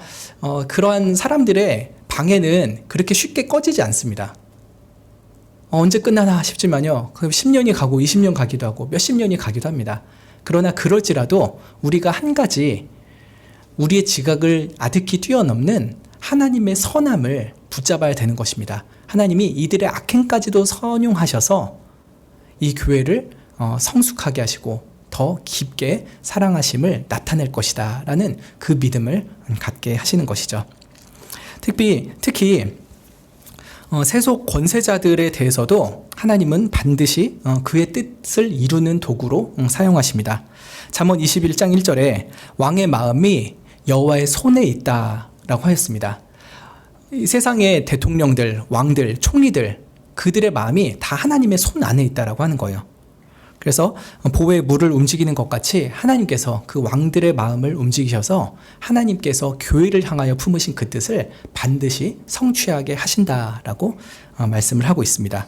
그러한 사람들의 방해는 그렇게 쉽게 꺼지지 않습니다. 언제 끝나나 싶지만요. 10년이 가고 20년 가기도 하고 몇십 년이 가기도 합니다. 그러나 그럴지라도 우리가 한 가지 우리의 지각을 아득히 뛰어넘는 하나님의 선함을 붙잡아야 되는 것입니다. 하나님이 이들의 악행까지도 선용하셔서 이 교회를 성숙하게 하시고 더 깊게 사랑하심을 나타낼 것이다 라는 그 믿음을 갖게 하시는 것이죠. 특히 세속 권세자들에 대해서도 하나님은 반드시 그의 뜻을 이루는 도구로 사용하십니다. 잠언 21장 1절에 왕의 마음이 여호와의 손에 있다라고 하였습니다. 이 세상의 대통령들, 왕들, 총리들 그들의 마음이 다 하나님의 손 안에 있다라고 하는 거예요. 그래서 보의 물을 움직이는 것 같이 하나님께서 그 왕들의 마음을 움직이셔서 하나님께서 교회를 향하여 품으신 그 뜻을 반드시 성취하게 하신다라고 말씀을 하고 있습니다.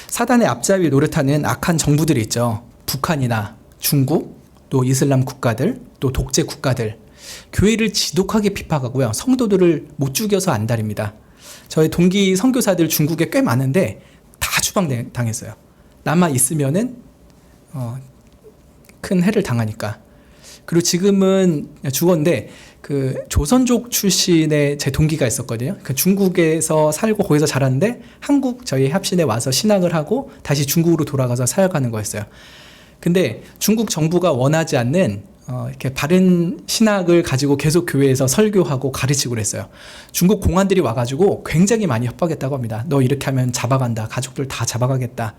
사단의 앞잡이 노릇하는 악한 정부들이 있죠. 북한이나 중국, 또 이슬람 국가들, 또 독재 국가들 교회를 지독하게 핍박하고요. 성도들을 못 죽여서 안달입니다. 저희 동기 선교사들 중국에 꽤 많은데 다 추방당했어요. 남아 있으면은 큰 해를 당하니까. 그리고 지금은 죽었는데 그 조선족 출신의 제 동기가 있었거든요. 그 중국에서 살고 거기서 자랐는데 한국 저희 합신에 와서 신학을 하고 다시 중국으로 돌아가서 사역하는 거였어요. 근데 중국 정부가 원하지 않는 이렇게 바른 신학을 가지고 계속 교회에서 설교하고 가르치고 그랬어요. 중국 공안들이 와가지고 굉장히 많이 협박했다고 합니다. 너 이렇게 하면 잡아간다. 가족들 다 잡아가겠다.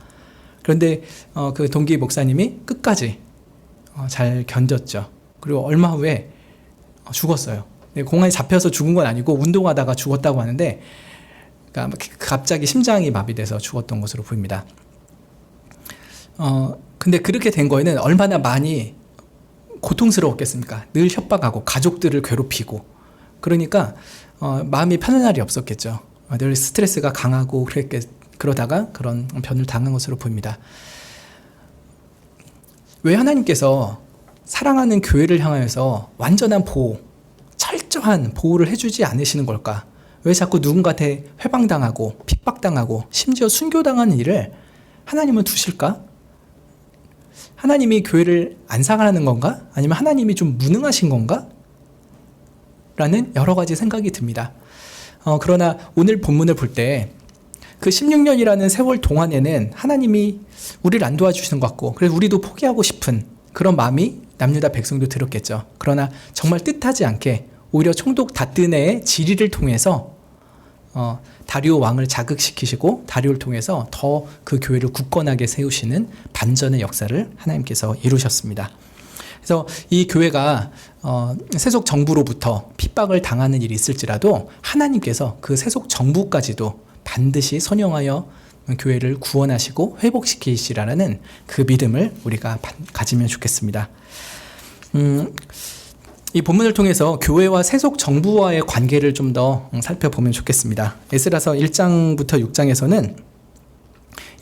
그런데 그 동기 목사님이 끝까지 잘 견뎠죠. 그리고 얼마 후에 죽었어요. 공안에 잡혀서 죽은 건 아니고 운동하다가 죽었다고 하는데, 그러니까 갑자기 심장이 마비돼서 죽었던 것으로 보입니다. 근데 그렇게 된 거에는 얼마나 많이 고통스러웠겠습니까? 늘 협박하고 가족들을 괴롭히고, 그러니까 마음이 편한 날이 없었겠죠. 늘 스트레스가 강하고 그러다가 그런 변을 당한 것으로 보입니다. 왜 하나님께서 사랑하는 교회를 향하여서 완전한 보호, 철저한 보호를 해주지 않으시는 걸까? 왜 자꾸 누군가한테 회방당하고 핍박당하고 심지어 순교당하는 일을 하나님은 두실까? 하나님이 교회를 안 사랑하는 건가? 아니면 하나님이 좀 무능하신 건가? 라는 여러 가지 생각이 듭니다. 그러나 오늘 본문을 볼 때 그 16년이라는 세월 동안에는 하나님이 우리를 안 도와주시는 것 같고, 그래서 우리도 포기하고 싶은 그런 마음이 남유다 백성도 들었겠죠. 그러나 정말 뜻하지 않게 오히려 총독 다뜨네의 지리를 통해서 다리오 왕을 자극시키시고 다리오를 통해서 더 그 교회를 굳건하게 세우시는 반전의 역사를 하나님께서 이루셨습니다. 그래서 이 교회가 세속 정부로부터 핍박을 당하는 일이 있을지라도 하나님께서 그 세속 정부까지도 반드시 선용하여 교회를 구원하시고 회복시키시라는 그 믿음을 우리가 가지면 좋겠습니다. 이 본문을 통해서 교회와 세속 정부와의 관계를 좀 더 살펴보면 좋겠습니다. 에스라서 1장부터 6장에서는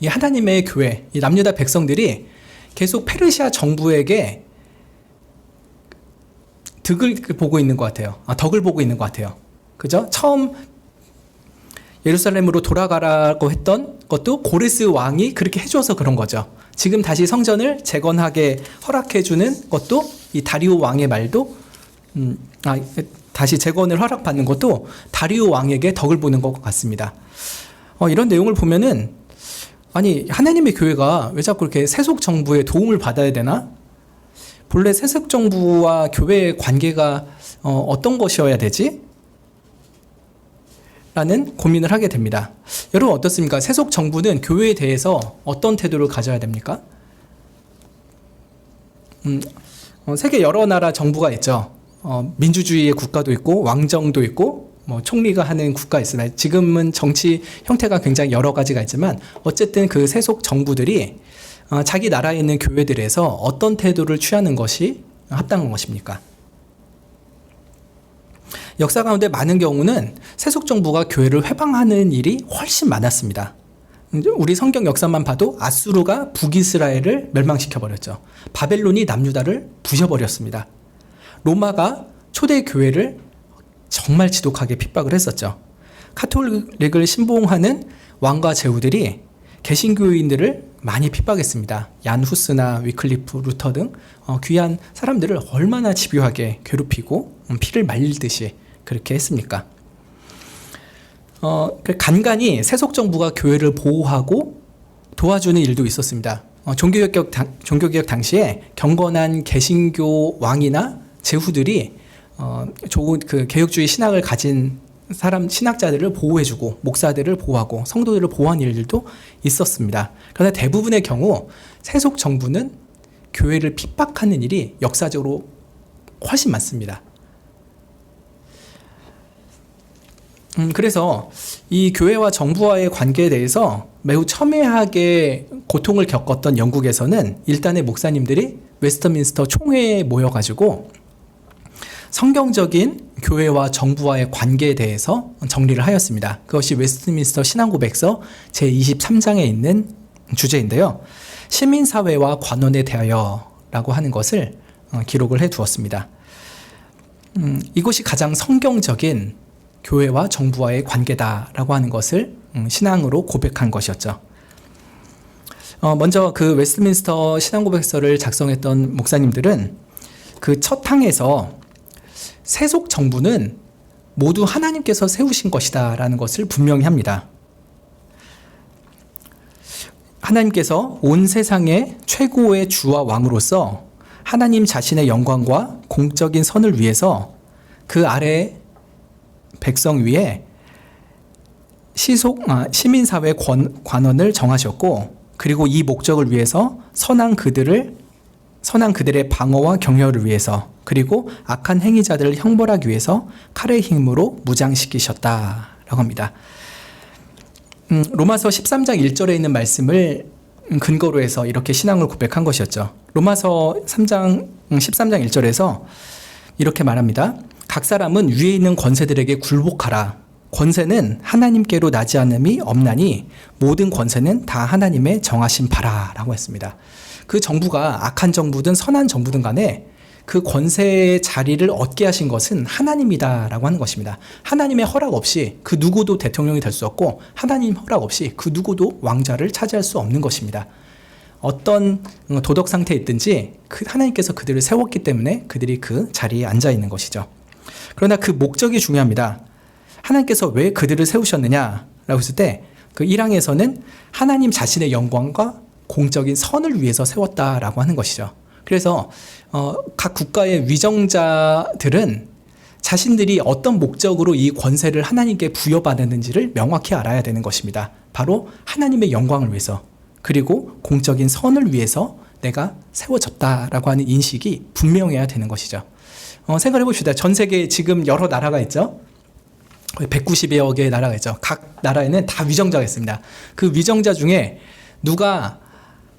이 하나님의 교회, 이 남유다 백성들이 계속 페르시아 정부에게 덕을 보고 있는 것 같아요. 그죠? 처음 예루살렘으로 돌아가라고 했던 것도 고레스 왕이 그렇게 해줘서 그런 거죠. 지금 다시 성전을 재건하게 허락해주는 것도 이 다리오 왕의 말도 다시 재건을 허락받는 것도 다리오 왕에게 덕을 보는 것 같습니다. 이런 내용을 보면은 아니 하나님의 교회가 왜 자꾸 이렇게 세속 정부의 도움을 받아야 되나? 본래 세속 정부와 교회의 관계가 어떤 것이어야 되지? 라는 고민을 하게 됩니다. 여러분 어떻습니까? 세속 정부는 교회에 대해서 어떤 태도를 가져야 됩니까? 세계 여러 나라 정부가 있죠. 민주주의의 국가도 있고 왕정도 있고 총리가 하는 국가 있습니다. 지금은 정치 형태가 굉장히 여러 가지가 있지만 어쨌든 그 세속 정부들이 자기 나라에 있는 교회들에서 어떤 태도를 취하는 것이 합당한 것입니까? 역사 가운데 많은 경우는 세속 정부가 교회를 회방하는 일이 훨씬 많았습니다. 우리 성경 역사만 봐도 아수르가 북이스라엘을 멸망시켜버렸죠. 바벨론이 남유다를 부셔버렸습니다. 로마가 초대 교회를 정말 지독하게 핍박을 했었죠. 카톨릭을 신봉하는 왕과 제후들이 개신교인들을 많이 핍박했습니다. 얀 후스나 위클리프, 루터 등 귀한 사람들을 얼마나 집요하게 괴롭히고 피를 말리듯이 그렇게 했습니까? 간간히 세속 정부가 교회를 보호하고 도와주는 일도 있었습니다. 종교개혁 당시에 경건한 개신교 왕이나 제후들이 좋은 그 개혁주의 신학을 가진 신학자들을 보호해주고 목사들을 보호하고 성도들을 보호하는 일들도 있었습니다. 그러나 대부분의 경우 세속 정부는 교회를 핍박하는 일이 역사적으로 훨씬 많습니다. 그래서 이 교회와 정부와의 관계에 대해서 매우 첨예하게 고통을 겪었던 영국에서는 일단의 목사님들이 웨스트민스터 총회에 모여가지고 성경적인 교회와 정부와의 관계에 대해서 정리를 하였습니다. 그것이 웨스트민스터 신앙고백서 제23장에 있는 주제인데요. 시민사회와 관원에 대하여 라고 하는 것을 기록을 해두었습니다. 이것이 가장 성경적인 교회와 정부와의 관계다라고 하는 것을 신앙으로 고백한 것이었죠. 먼저 그 웨스트민스터 신앙고백서를 작성했던 목사님들은 그 첫 항에서 세속 정부는 모두 하나님께서 세우신 것이다라는 것을 분명히 합니다. 하나님께서 온 세상의 최고의 주와 왕으로서 하나님 자신의 영광과 공적인 선을 위해서 그 아래 백성 위에 시민사회 관원을 정하셨고, 그리고 이 목적을 위해서 선한 그들의 방어와 격려를 위해서, 그리고 악한 행위자들을 형벌하기 위해서 칼의 힘으로 무장시키셨다라고 합니다. 로마서 13장 1절에 있는 말씀을 근거로 해서 이렇게 신앙을 고백한 것이었죠. 로마서 13장 1절에서 이렇게 말합니다. 각 사람은 위에 있는 권세들에게 굴복하라. 권세는 하나님께로 나지 않음이 없나니 모든 권세는 다 하나님의 정하신 바라 라고 했습니다. 그 정부가 악한 정부든 선한 정부든 간에 그 권세의 자리를 얻게 하신 것은 하나님이다라고 하는 것입니다. 하나님의 허락 없이 그 누구도 대통령이 될 수 없고, 하나님 허락 없이 그 누구도 왕좌를 차지할 수 없는 것입니다. 어떤 도덕 상태에 있든지 하나님께서 그들을 세웠기 때문에 그들이 그 자리에 앉아 있는 것이죠. 그러나 그 목적이 중요합니다. 하나님께서 왜 그들을 세우셨느냐라고 했을 때 그 1항에서는 하나님 자신의 영광과 공적인 선을 위해서 세웠다라고 하는 것이죠. 그래서 각 국가의 위정자들은 자신들이 어떤 목적으로 이 권세를 하나님께 부여받았는지를 명확히 알아야 되는 것입니다. 바로 하나님의 영광을 위해서, 그리고 공적인 선을 위해서 내가 세워졌다라고 하는 인식이 분명해야 되는 것이죠. 생각해 봅시다. 전 세계에 지금 여러 나라가 있죠. 190여 개의 나라가 있죠. 각 나라에는 다 위정자가 있습니다. 그 위정자 중에 누가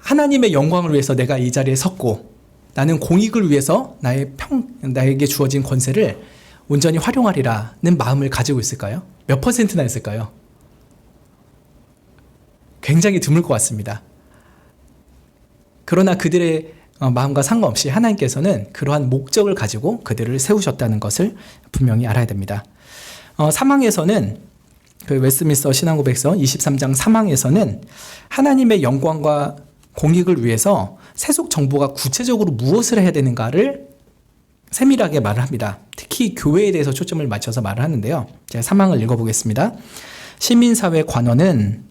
하나님의 영광을 위해서 내가 이 자리에 섰고, 나는 공익을 위해서 나에게 주어진 권세를 온전히 활용하리라는 마음을 가지고 있을까요? 몇 퍼센트나 있을까요? 굉장히 드물 것 같습니다. 그러나 그들의 마음과 상관없이 하나님께서는 그러한 목적을 가지고 그들을 세우셨다는 것을 분명히 알아야 됩니다. 3항에서는 그 웨스트민스터 신앙고백서 23장 3항에서는 하나님의 영광과 공익을 위해서 세속 정부가 구체적으로 무엇을 해야 되는가를 세밀하게 말을 합니다. 특히 교회에 대해서 초점을 맞춰서 말을 하는데요. 제가 3항을 읽어보겠습니다. 시민사회 관원은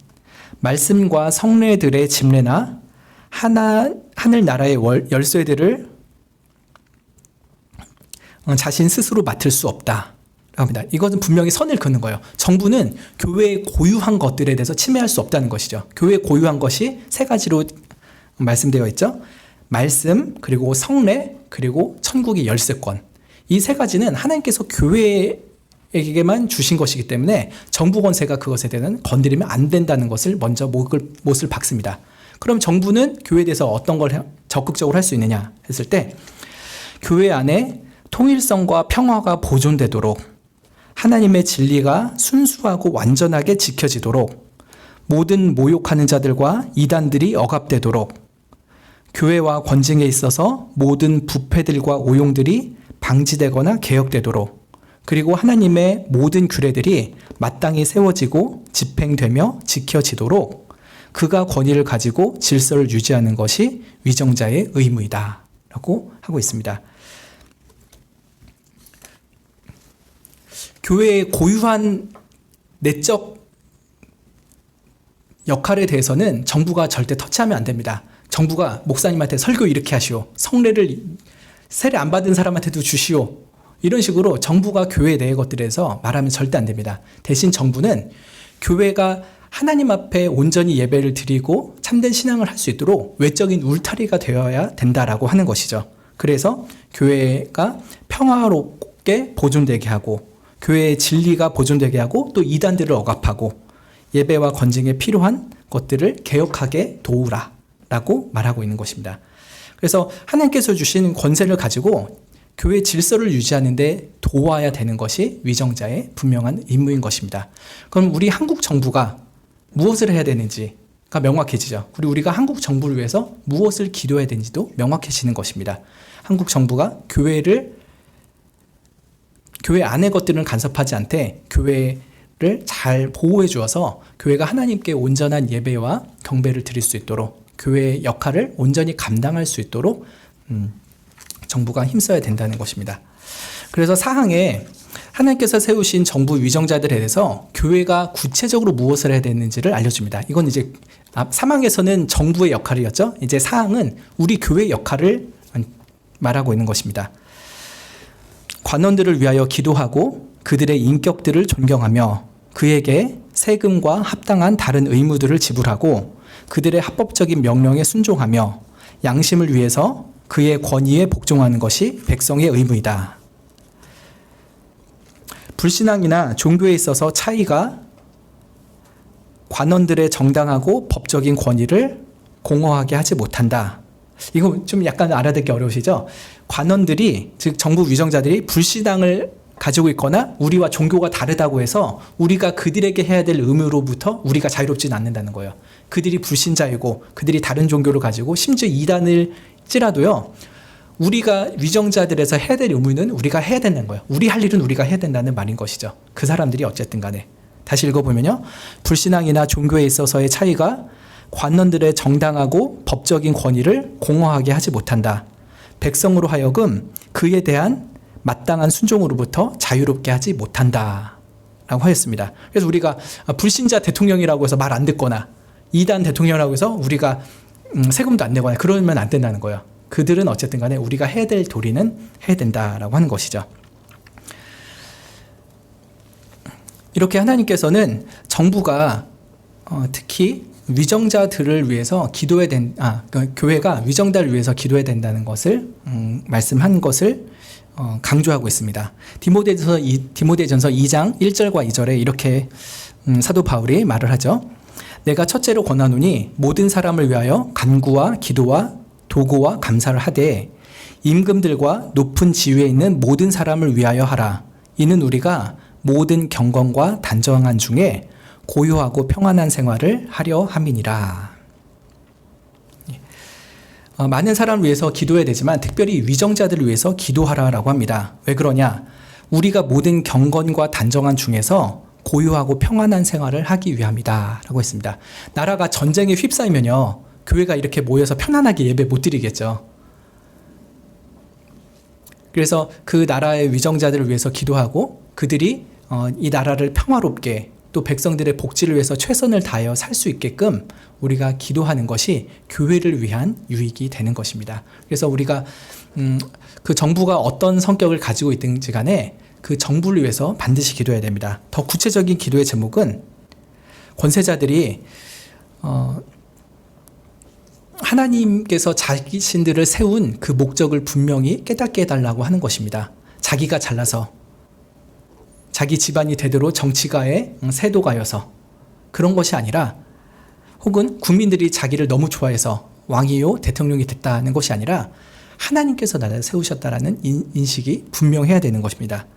말씀과 성례들의 집례나 하늘나라의 열쇠들을 자신 스스로 맡을 수 없다. 합니다. 이것은 분명히 선을 그는 거예요. 정부는 교회의 고유한 것들에 대해서 침해할 수 없다는 것이죠. 교회의 고유한 것이 세 가지로 말씀되어 있죠. 말씀, 그리고 성례, 그리고 천국의 열쇠권. 이 세 가지는 하나님께서 교회에게만 주신 것이기 때문에 정부 권세가 그것에 대해서는 건드리면 안 된다는 것을 먼저 못을 박습니다. 그럼 정부는 교회에 대해서 어떤 걸 적극적으로 할 수 있느냐 했을 때, 교회 안에 통일성과 평화가 보존되도록, 하나님의 진리가 순수하고 완전하게 지켜지도록, 모든 모욕하는 자들과 이단들이 억압되도록, 교회와 권징에 있어서 모든 부패들과 오용들이 방지되거나 개혁되도록, 그리고 하나님의 모든 규례들이 마땅히 세워지고 집행되며 지켜지도록 그가 권위를 가지고 질서를 유지하는 것이 위정자의 의무이다 라고 하고 있습니다. 교회의 고유한 내적 역할에 대해서는 정부가 절대 터치하면 안 됩니다. 정부가 목사님한테 설교 이렇게 하시오, 성례를 세례 안 받은 사람한테도 주시오, 이런 식으로 정부가 교회 내의 것들에서 말하면 절대 안 됩니다. 대신 정부는 교회가 하나님 앞에 온전히 예배를 드리고 참된 신앙을 할 수 있도록 외적인 울타리가 되어야 된다라고 하는 것이죠. 그래서 교회가 평화롭게 보존되게 하고, 교회의 진리가 보존되게 하고, 또 이단들을 억압하고, 예배와 건징에 필요한 것들을 개혁하게 도우라 라고 말하고 있는 것입니다. 그래서 하나님께서 주신 권세를 가지고 교회 질서를 유지하는 데 도와야 되는 것이 위정자의 분명한 임무인 것입니다. 그럼 우리 한국 정부가 무엇을 해야 되는지가 명확해지죠. 그리고 우리가 한국 정부를 위해서 무엇을 기도해야 되는지도 명확해지는 것입니다. 한국 정부가 교회 안의 것들은 간섭하지 않되 교회를 잘 보호해 주어서 교회가 하나님께 온전한 예배와 경배를 드릴 수 있도록, 교회의 역할을 온전히 감당할 수 있도록 정부가 힘써야 된다는 것입니다. 그래서 사항에 하나님께서 세우신 정부 위정자들에 대해서 교회가 구체적으로 무엇을 해야 되는지를 알려줍니다. 이건 이제 3항에서는 정부의 역할이었죠. 이제 4항은 우리 교회의 역할을 말하고 있는 것입니다. 관원들을 위하여 기도하고 그들의 인격들을 존경하며 그에게 세금과 합당한 다른 의무들을 지불하고 그들의 합법적인 명령에 순종하며 양심을 위해서 그의 권위에 복종하는 것이 백성의 의무이다. 불신앙이나 종교에 있어서 차이가 관원들의 정당하고 법적인 권위를 공허하게 하지 못한다. 이거 좀 약간 알아듣기 어려우시죠? 관원들이, 즉 정부 위정자들이 불신앙을 가지고 있거나 우리와 종교가 다르다고 해서 우리가 그들에게 해야 될 의무로부터 우리가 자유롭지는 않는다는 거예요. 그들이 불신자이고 그들이 다른 종교를 가지고 심지어 이단을찌라도요, 우리가 위정자들에서 해야 될 의무는 우리가 해야 된다는 거예요. 우리 할 일은 우리가 해야 된다는 말인 것이죠. 그 사람들이 어쨌든 간에. 다시 읽어보면요. 불신앙이나 종교에 있어서의 차이가 관원들의 정당하고 법적인 권위를 공허하게 하지 못한다. 백성으로 하여금 그에 대한 마땅한 순종으로부터 자유롭게 하지 못한다 라고 하였습니다. 그래서 우리가 불신자 대통령이라고 해서 말 안 듣거나 이단 대통령이라고 해서 우리가 세금도 안 내거나 그러면 안 된다는 거예요. 그들은 어쨌든 간에 우리가 해야 될 도리는 해야 된다라고 하는 것이죠. 이렇게 하나님께서는 정부가 특히 위정자들을 위해서 기도해야 교회가 위정자를 위해서 기도해야 된다는 것을 말씀한 것을 강조하고 있습니다. 디모데전서 2장 1절과 2절에 이렇게 사도 바울이 말을 하죠. 내가 첫째로 권하노니 모든 사람을 위하여 간구와 기도와 도구와 감사를 하되 임금들과 높은 지위에 있는 모든 사람을 위하여 하라. 이는 우리가 모든 경건과 단정한 중에 고요하고 평안한 생활을 하려 함이니라. 많은 사람을 위해서 기도해야 되지만 특별히 위정자들을 위해서 기도하라라고 합니다. 왜 그러냐? 우리가 모든 경건과 단정한 중에서 고요하고 평안한 생활을 하기 위함이다 라고 했습니다. 나라가 전쟁에 휩싸이면요, 교회가 이렇게 모여서 편안하게 예배 못 드리겠죠. 그래서 그 나라의 위정자들을 위해서 기도하고 그들이 이 나라를 평화롭게 또 백성들의 복지를 위해서 최선을 다하여 살 수 있게끔 우리가 기도하는 것이 교회를 위한 유익이 되는 것입니다. 그래서 우리가 그 정부가 어떤 성격을 가지고 있든지 간에 그 정부를 위해서 반드시 기도해야 됩니다. 더 구체적인 기도의 제목은 권세자들이 하나님께서 자신들을 세운 그 목적을 분명히 깨닫게 해달라고 하는 것입니다. 자기가 잘나서 자기 집안이 대대로 정치가의 세도가여서 그런 것이 아니라, 혹은 국민들이 자기를 너무 좋아해서 왕이요 대통령이 됐다는 것이 아니라 하나님께서 나를 세우셨다라는 인식이 분명해야 되는 것입니다.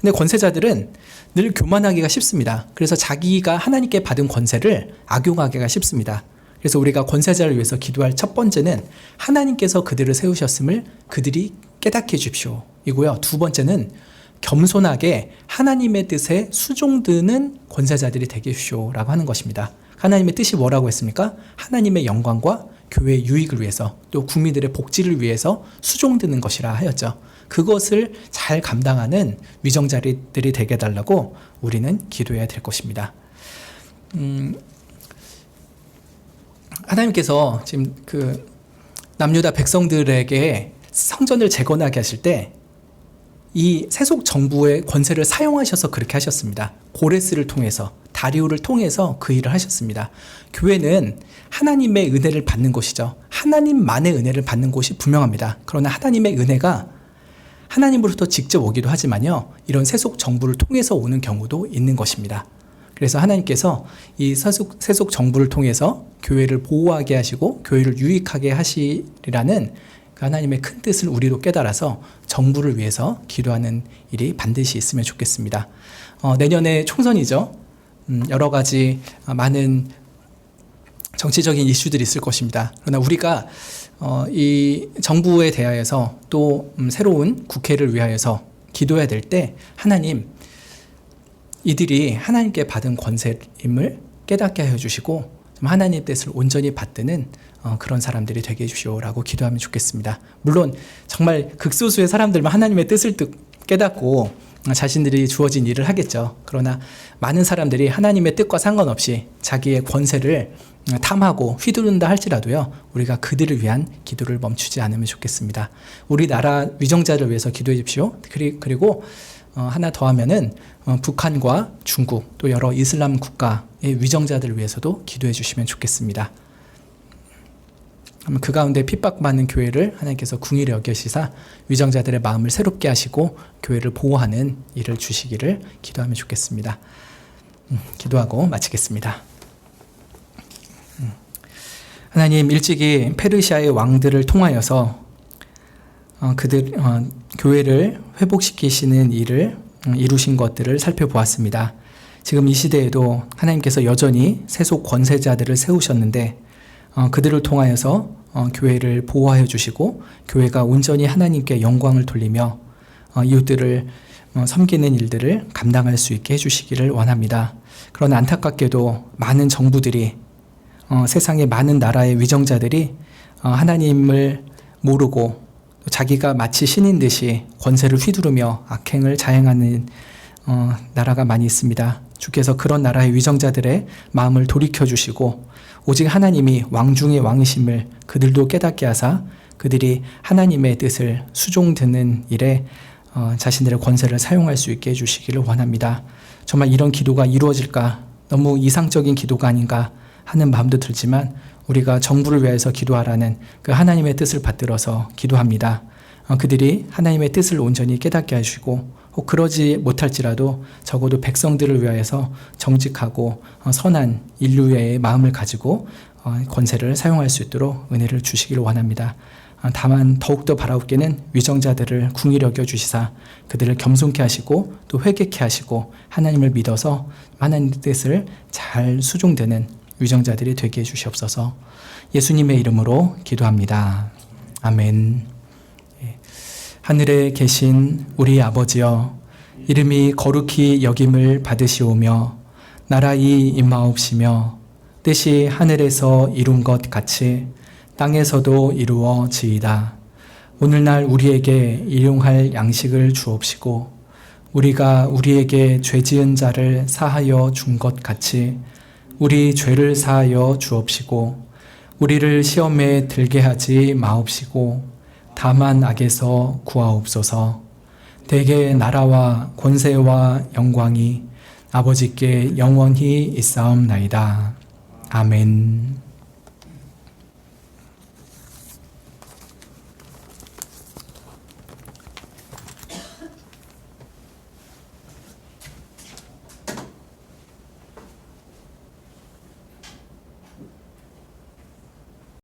근데 권세자들은 늘 교만하기가 쉽습니다. 그래서 자기가 하나님께 받은 권세를 악용하기가 쉽습니다. 그래서 우리가 권세자를 위해서 기도할 첫 번째는 하나님께서 그들을 세우셨음을 그들이 깨닫게 해주십시오 이고요. 두 번째는 겸손하게 하나님의 뜻에 수종드는 권세자들이 되게 해주십시오 라고 하는 것입니다. 하나님의 뜻이 뭐라고 했습니까? 하나님의 영광과 교회의 유익을 위해서 또 국민들의 복지를 위해서 수종드는 것이라 하였죠. 그것을 잘 감당하는 위정자들이 되게 해달라고 우리는 기도해야 될 것입니다. 하나님께서 지금 그 남유다 백성들에게 성전을 재건하게 하실 때 이 세속 정부의 권세를 사용하셔서 그렇게 하셨습니다. 고레스를 통해서, 다리오를 통해서 그 일을 하셨습니다. 교회는 하나님의 은혜를 받는 곳이죠. 하나님만의 은혜를 받는 곳이 분명합니다. 그러나 하나님의 은혜가 하나님으로부터 직접 오기도 하지만요, 이런 세속 정부를 통해서 오는 경우도 있는 것입니다. 그래서 하나님께서 이 세속 정부를 통해서 교회를 보호하게 하시고 교회를 유익하게 하시리라는 그 하나님의 큰 뜻을 우리도 깨달아서 정부를 위해서 기도하는 일이 반드시 있으면 좋겠습니다. 내년에 총선이죠. 여러 가지 많은 정치적인 이슈들이 있을 것입니다. 그러나 우리가 이 정부에 대하여서 또 새로운 국회를 위하여서 기도해야 될 때, 하나님, 이들이 하나님께 받은 권세임을 깨닫게 하여 주시고 하나님의 뜻을 온전히 받드는 그런 사람들이 되게 해주시오라고 기도하면 좋겠습니다. 물론 정말 극소수의 사람들만 하나님의 뜻을 깨닫고 자신들이 주어진 일을 하겠죠. 그러나 많은 사람들이 하나님의 뜻과 상관없이 자기의 권세를 탐하고 휘두른다 할지라도요, 우리가 그들을 위한 기도를 멈추지 않으면 좋겠습니다. 우리나라 위정자를 위해서 기도해 주십시오. 그리고 하나 더 하면은 북한과 중국 또 여러 이슬람 국가의 위정자들을 위해서도 기도해 주시면 좋겠습니다. 그 가운데 핍박받는 교회를 하나님께서 궁일히 여기시사 위정자들의 마음을 새롭게 하시고 교회를 보호하는 일을 주시기를 기도하면 좋겠습니다. 기도하고 마치겠습니다. 하나님, 일찍이 페르시아의 왕들을 통하여서 교회를 회복시키시는 일을 이루신 것들을 살펴보았습니다. 지금 이 시대에도 하나님께서 여전히 세속 권세자들을 세우셨는데 그들을 통하여서 교회를 보호하여 주시고 교회가 온전히 하나님께 영광을 돌리며 이웃들을 섬기는 일들을 감당할 수 있게 해주시기를 원합니다. 그러나 안타깝게도 많은 정부들이 세상의 많은 나라의 위정자들이 하나님을 모르고 자기가 마치 신인 듯이 권세를 휘두르며 악행을 자행하는 나라가 많이 있습니다. 주께서 그런 나라의 위정자들의 마음을 돌이켜 주시고 오직 하나님이 왕 중의 왕이심을 그들도 깨닫게 하사 그들이 하나님의 뜻을 수종드는 일에 자신들의 권세를 사용할 수 있게 해주시기를 원합니다. 정말 이런 기도가 이루어질까, 너무 이상적인 기도가 아닌가 하는 마음도 들지만 우리가 정부를 위해서 기도하라는 그 하나님의 뜻을 받들어서 기도합니다. 그들이 하나님의 뜻을 온전히 깨닫게 하시고 혹 그러지 못할지라도 적어도 백성들을 위하여서 정직하고 선한 인류의 마음을 가지고 권세를 사용할 수 있도록 은혜를 주시기를 원합니다. 다만 더욱더 바라옵게는 위정자들을 궁일히 여겨 주시사 그들을 겸손케 하시고 또 회개케 하시고 하나님을 믿어서 하나님의 뜻을 잘 수종되는 위정자들이 되게 해주시옵소서. 예수님의 이름으로 기도합니다. 아멘. 하늘에 계신 우리 아버지여, 이름이 거룩히 여김을 받으시오며 나라의 임하옵시며 뜻이 하늘에서 이룬 것 같이 땅에서도 이루어지이다. 오늘날 우리에게 일용할 양식을 주옵시고 우리가 우리에게 죄 지은 자를 사하여 준 것 같이 우리 죄를 사하여 주옵시고 우리를 시험에 들게 하지 마옵시고 다만 악에서 구하옵소서. 대개 나라와 권세와 영광이 아버지께 영원히 있사옵나이다. 아멘.